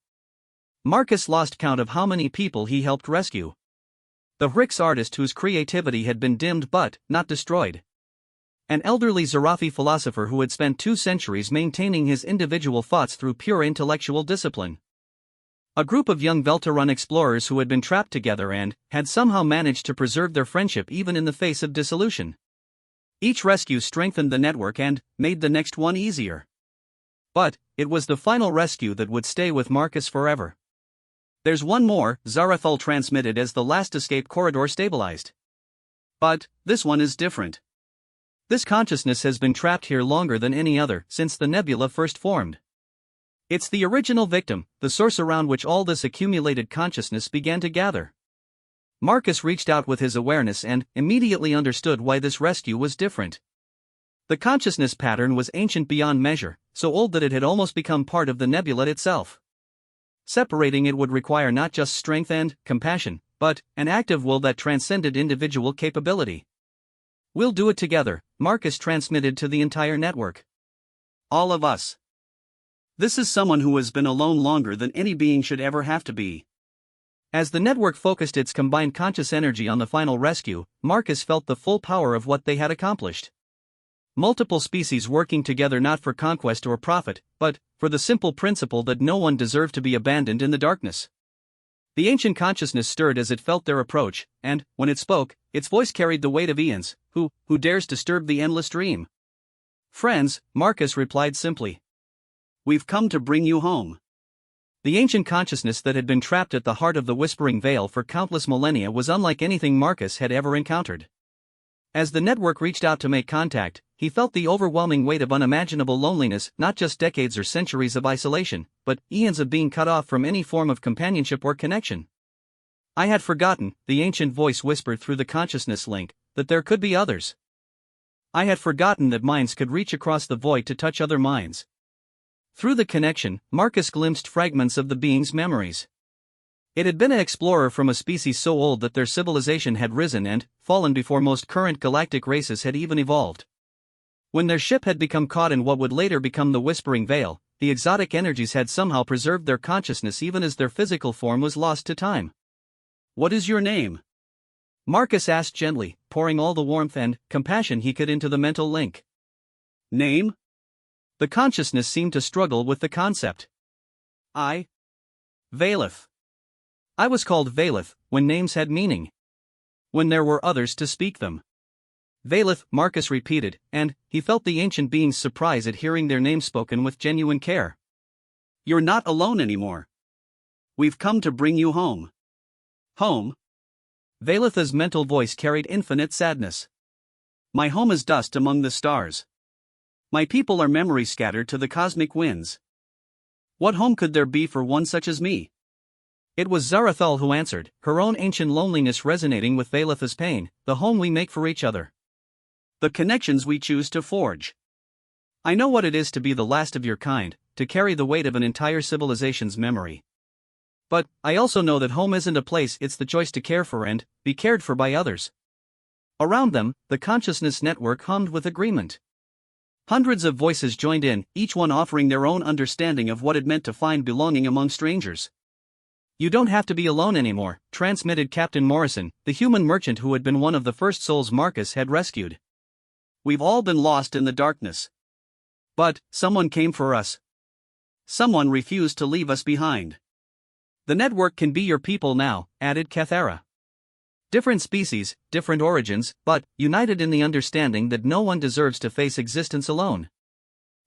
Marcus lost count of how many people he helped rescue. The Hrix artist whose creativity had been dimmed but not destroyed. An elderly Zarafi philosopher who had spent 2 centuries maintaining his individual thoughts through pure intellectual discipline. A group of young Veltarun explorers who had been trapped together and had somehow managed to preserve their friendship even in the face of dissolution. Each rescue strengthened the network and made the next one easier. But it was the final rescue that would stay with Marcus forever. There's one more, Zarathul transmitted as the last escape corridor stabilized. But this one is different. This consciousness has been trapped here longer than any other since the nebula first formed. It's the original victim, the source around which all this accumulated consciousness began to gather. Marcus reached out with his awareness and immediately understood why this rescue was different. The consciousness pattern was ancient beyond measure, so old that it had almost become part of the nebula itself. Separating it would require not just strength and compassion, but an active will that transcended individual capability. We'll do it together, Marcus transmitted to the entire network. All of us. This is someone who has been alone longer than any being should ever have to be. As the network focused its combined conscious energy on the final rescue, Marcus felt the full power of what they had accomplished. Multiple species working together not for conquest or profit, but for the simple principle that no one deserved to be abandoned in the darkness. The ancient consciousness stirred as it felt their approach, and, when it spoke, its voice carried the weight of eons. Who dares disturb the endless dream? Friends, Marcus replied simply. We've come to bring you home. The ancient consciousness that had been trapped at the heart of the Whispering Veil for countless millennia was unlike anything Marcus had ever encountered. As the network reached out to make contact, he felt the overwhelming weight of unimaginable loneliness, not just decades or centuries of isolation, but eons of being cut off from any form of companionship or connection. I had forgotten, the ancient voice whispered through the consciousness link, that there could be others. I had forgotten that minds could reach across the void to touch other minds. Through the connection, Marcus glimpsed fragments of the being's memories. It had been an explorer from a species so old that their civilization had risen and fallen before most current galactic races had even evolved. When their ship had become caught in what would later become the Whispering Veil, the exotic energies had somehow preserved their consciousness even as their physical form was lost to time. "What is your name?" Marcus asked gently, pouring all the warmth and compassion he could into the mental link. "Name?" The consciousness seemed to struggle with the concept. Valeth. I was called Valeth when names had meaning. When there were others to speak them. Valeth, Marcus repeated, and he felt the ancient being's surprise at hearing their name spoken with genuine care. "You're not alone anymore. We've come to bring you home." "Home?" Valeth's mental voice carried infinite sadness. "My home is dust among the stars. My people are memories scattered to the cosmic winds. What home could there be for one such as me?" It was Zarathal who answered, her own ancient loneliness resonating with Valeth's pain. "The home we make for each other. The connections we choose to forge. I know what it is to be the last of your kind, to carry the weight of an entire civilization's memory. But I also know that home isn't a place, it's the choice to care for and be cared for by others." Around them, the consciousness network hummed with agreement. Hundreds of voices joined in, each one offering their own understanding of what it meant to find belonging among strangers. "You don't have to be alone anymore," transmitted Captain Morrison, the human merchant who had been one of the first souls Marcus had rescued. "We've all been lost in the darkness. But someone came for us. Someone refused to leave us behind. The network can be your people now," added Cathara. "Different species, different origins, but united in the understanding that no one deserves to face existence alone."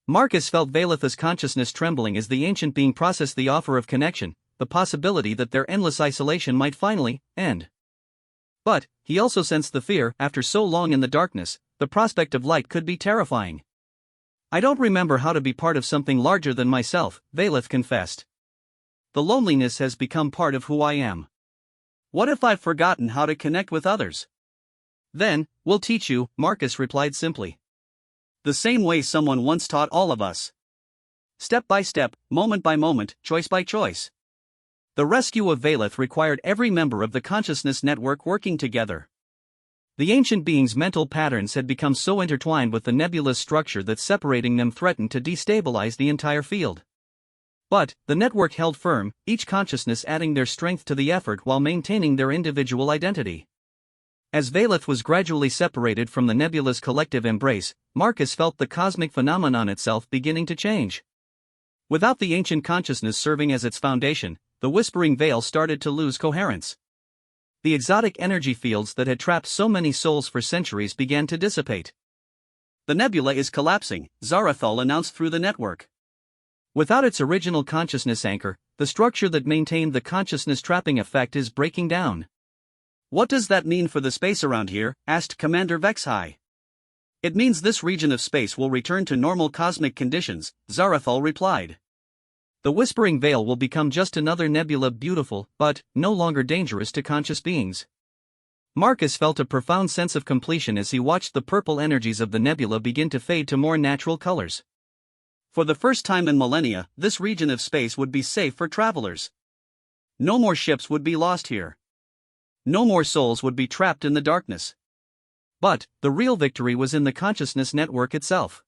Marcus felt Valeth's consciousness trembling as the ancient being processed the offer of connection, the possibility that their endless isolation might finally end. But he also sensed the fear. After so long in the darkness, the prospect of light could be terrifying. "I don't remember how to be part of something larger than myself," Valeth confessed. "The loneliness has become part of who I am. What if I've forgotten how to connect with others?" "Then, we'll teach you," Marcus replied simply. "The same way someone once taught all of us. Step by step, moment by moment, choice by choice." The rescue of Valeth required every member of the consciousness network working together. The ancient being's mental patterns had become so intertwined with the nebulous structure that separating them threatened to destabilize the entire field. But the network held firm, each consciousness adding their strength to the effort while maintaining their individual identity. As Valeth was gradually separated from the nebulous collective embrace, Marcus felt the cosmic phenomenon itself beginning to change. Without the ancient consciousness serving as its foundation, the whispering veil started to lose coherence. The exotic energy fields that had trapped so many souls for centuries began to dissipate. "The nebula is collapsing," Zarathal announced through the network. Without its original consciousness anchor, the structure that maintained the consciousness trapping effect is breaking down. "What does that mean for the space around here?" asked Commander Vexhai. "It means this region of space will return to normal cosmic conditions," Zarathal replied. "The whispering veil will become just another nebula, beautiful, but no longer dangerous to conscious beings." Marcus felt a profound sense of completion as he watched the purple energies of the nebula begin to fade to more natural colors. For the first time in millennia, this region of space would be safe for travelers. No more ships would be lost here. No more souls would be trapped in the darkness. But the real victory was in the consciousness network itself.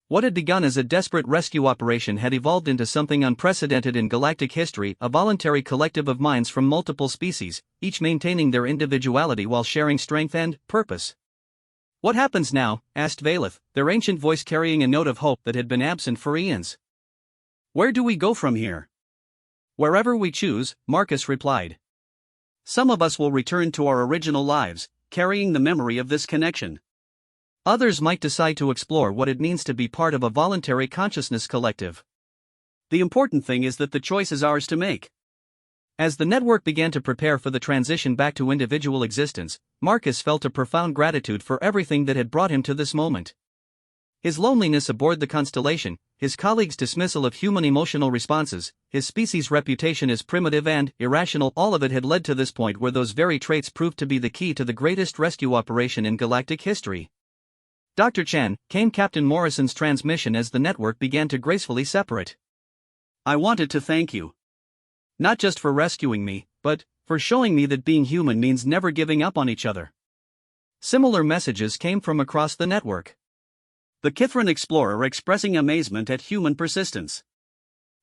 What had begun as a desperate rescue operation had evolved into something unprecedented in galactic history, a voluntary collective of minds from multiple species, each maintaining their individuality while sharing strength and purpose. "What happens now?" asked Valeth, their ancient voice carrying a note of hope that had been absent for eons. "Where do we go from here?" "Wherever we choose," Marcus replied. "Some of us will return to our original lives, carrying the memory of this connection. Others might decide to explore what it means to be part of a voluntary consciousness collective. The important thing is that the choice is ours to make." As the network began to prepare for the transition back to individual existence, Marcus felt a profound gratitude for everything that had brought him to this moment. His loneliness aboard the Constellation, his colleagues' dismissal of human emotional responses, his species' reputation as primitive and irrational, all of it had led to this point where those very traits proved to be the key to the greatest rescue operation in galactic history. "Dr. Chen," came Captain Morrison's transmission as the network began to gracefully separate. "I wanted to thank you. Not just for rescuing me, but for showing me that being human means never giving up on each other." Similar messages came from across the network. The Kithran explorer expressing amazement at human persistence.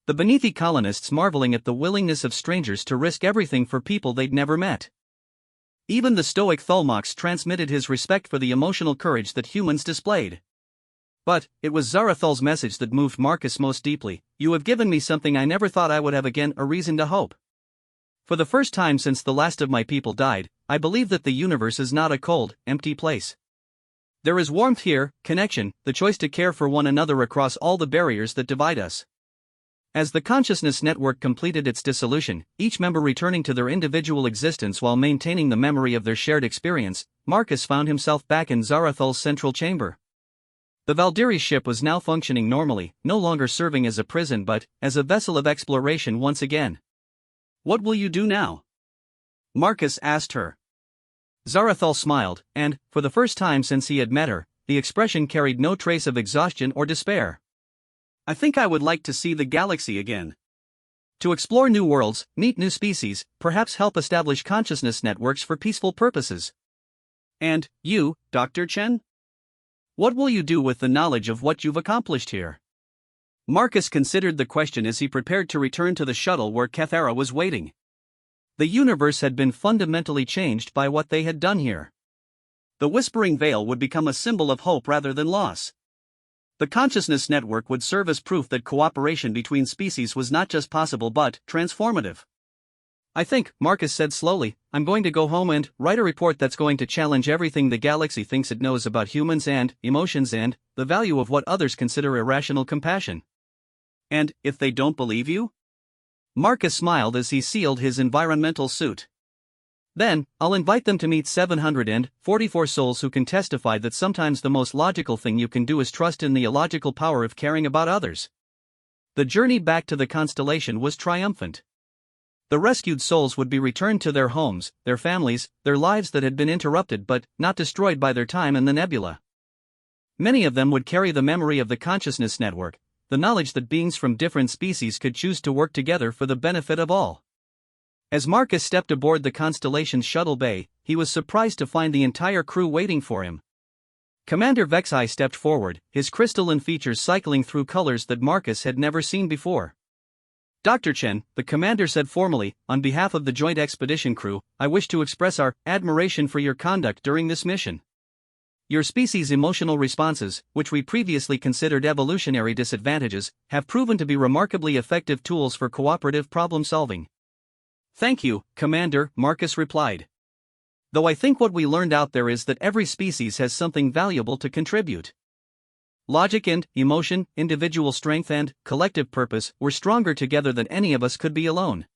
The Beneathi colonists marveling at the willingness of strangers to risk everything for people they'd never met. Even the stoic Tholmox transmitted his respect for the emotional courage that humans displayed. But it was Zarathal's message that moved Marcus most deeply. "You have given me something I never thought I would have again, a reason to hope. For the first time since the last of my people died, I believe that the universe is not a cold, empty place. There is warmth here, connection, the choice to care for one another across all the barriers that divide us." As the consciousness network completed its dissolution, each member returning to their individual existence while maintaining the memory of their shared experience, Marcus found himself back in Zarathal's central chamber. The Valdiri ship was now functioning normally, no longer serving as a prison but as a vessel of exploration once again. "What will you do now?" Marcus asked her. Zarathal smiled, and, for the first time since he had met her, the expression carried no trace of exhaustion or despair. "I think I would like to see the galaxy again. To explore new worlds, meet new species, perhaps help establish consciousness networks for peaceful purposes." "And you, Dr. Chen? What will you do with the knowledge of what you've accomplished here?" Marcus considered the question as he prepared to return to the shuttle where Kethara was waiting. The universe had been fundamentally changed by what they had done here. The Whispering Veil would become a symbol of hope rather than loss. The consciousness network would serve as proof that cooperation between species was not just possible but transformative. "I think," Marcus said slowly, "I'm going to go home and write a report that's going to challenge everything the galaxy thinks it knows about humans and emotions and the value of what others consider irrational compassion." "And if they don't believe you?" Marcus smiled as he sealed his environmental suit. "Then, I'll invite them to meet 744 souls who can testify that sometimes the most logical thing you can do is trust in the illogical power of caring about others." The journey back to the constellation was triumphant. The rescued souls would be returned to their homes, their families, their lives that had been interrupted but not destroyed by their time in the nebula. Many of them would carry the memory of the consciousness network, the knowledge that beings from different species could choose to work together for the benefit of all. As Marcus stepped aboard the Constellation's shuttle bay, he was surprised to find the entire crew waiting for him. Commander Vexai stepped forward, his crystalline features cycling through colors that Marcus had never seen before. "Dr. Chen," the commander said formally, "on behalf of the Joint Expedition crew, I wish to express our admiration for your conduct during this mission. Your species' emotional responses, which we previously considered evolutionary disadvantages, have proven to be remarkably effective tools for cooperative problem-solving." "Thank you, Commander," Marcus replied. "Though I think what we learned out there is that every species has something valuable to contribute. Logic and emotion, individual strength and collective purpose were stronger together than any of us could be alone."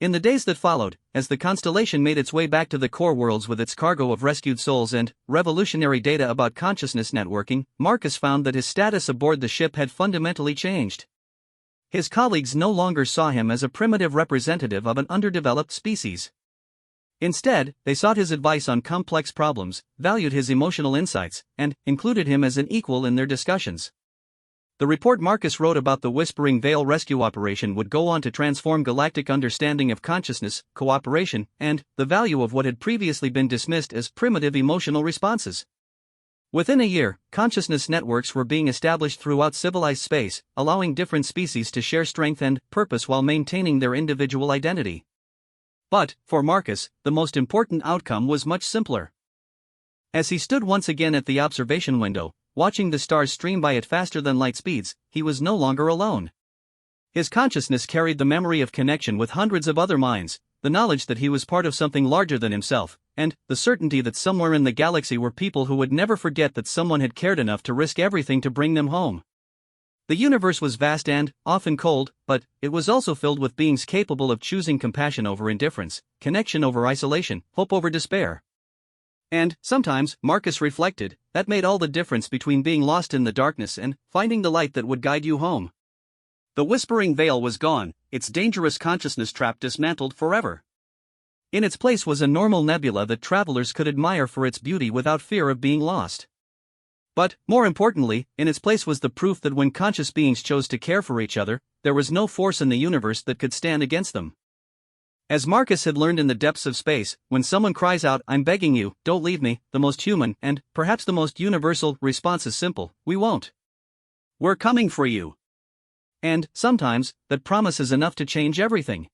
In the days that followed, as the Constellation made its way back to the core worlds with its cargo of rescued souls and revolutionary data about consciousness networking, Marcus found that his status aboard the ship had fundamentally changed. His colleagues no longer saw him as a primitive representative of an underdeveloped species. Instead, they sought his advice on complex problems, valued his emotional insights, and included him as an equal in their discussions. The report Marcus wrote about the Whispering Veil rescue operation would go on to transform galactic understanding of consciousness, cooperation, and the value of what had previously been dismissed as primitive emotional responses. Within a year, consciousness networks were being established throughout civilized space, allowing different species to share strength and purpose while maintaining their individual identity. But, for Marcus, the most important outcome was much simpler. As he stood once again at the observation window, watching the stars stream by at faster than light speeds, he was no longer alone. His consciousness carried the memory of connection with hundreds of other minds, the knowledge that he was part of something larger than himself, and the certainty that somewhere in the galaxy were people who would never forget that someone had cared enough to risk everything to bring them home. The universe was vast and, often cold, but it was also filled with beings capable of choosing compassion over indifference, connection over isolation, hope over despair. And, sometimes, Marcus reflected, that made all the difference between being lost in the darkness and finding the light that would guide you home. The Whispering Veil was gone, its dangerous consciousness trap dismantled forever. In its place was a normal nebula that travelers could admire for its beauty without fear of being lost. But, more importantly, in its place was the proof that when conscious beings chose to care for each other, there was no force in the universe that could stand against them. As Marcus had learned in the depths of space, when someone cries out, "I'm begging you, don't leave me," the most human, and, perhaps the most universal, response is simple: we won't. We're coming for you. And, sometimes, that promise is enough to change everything.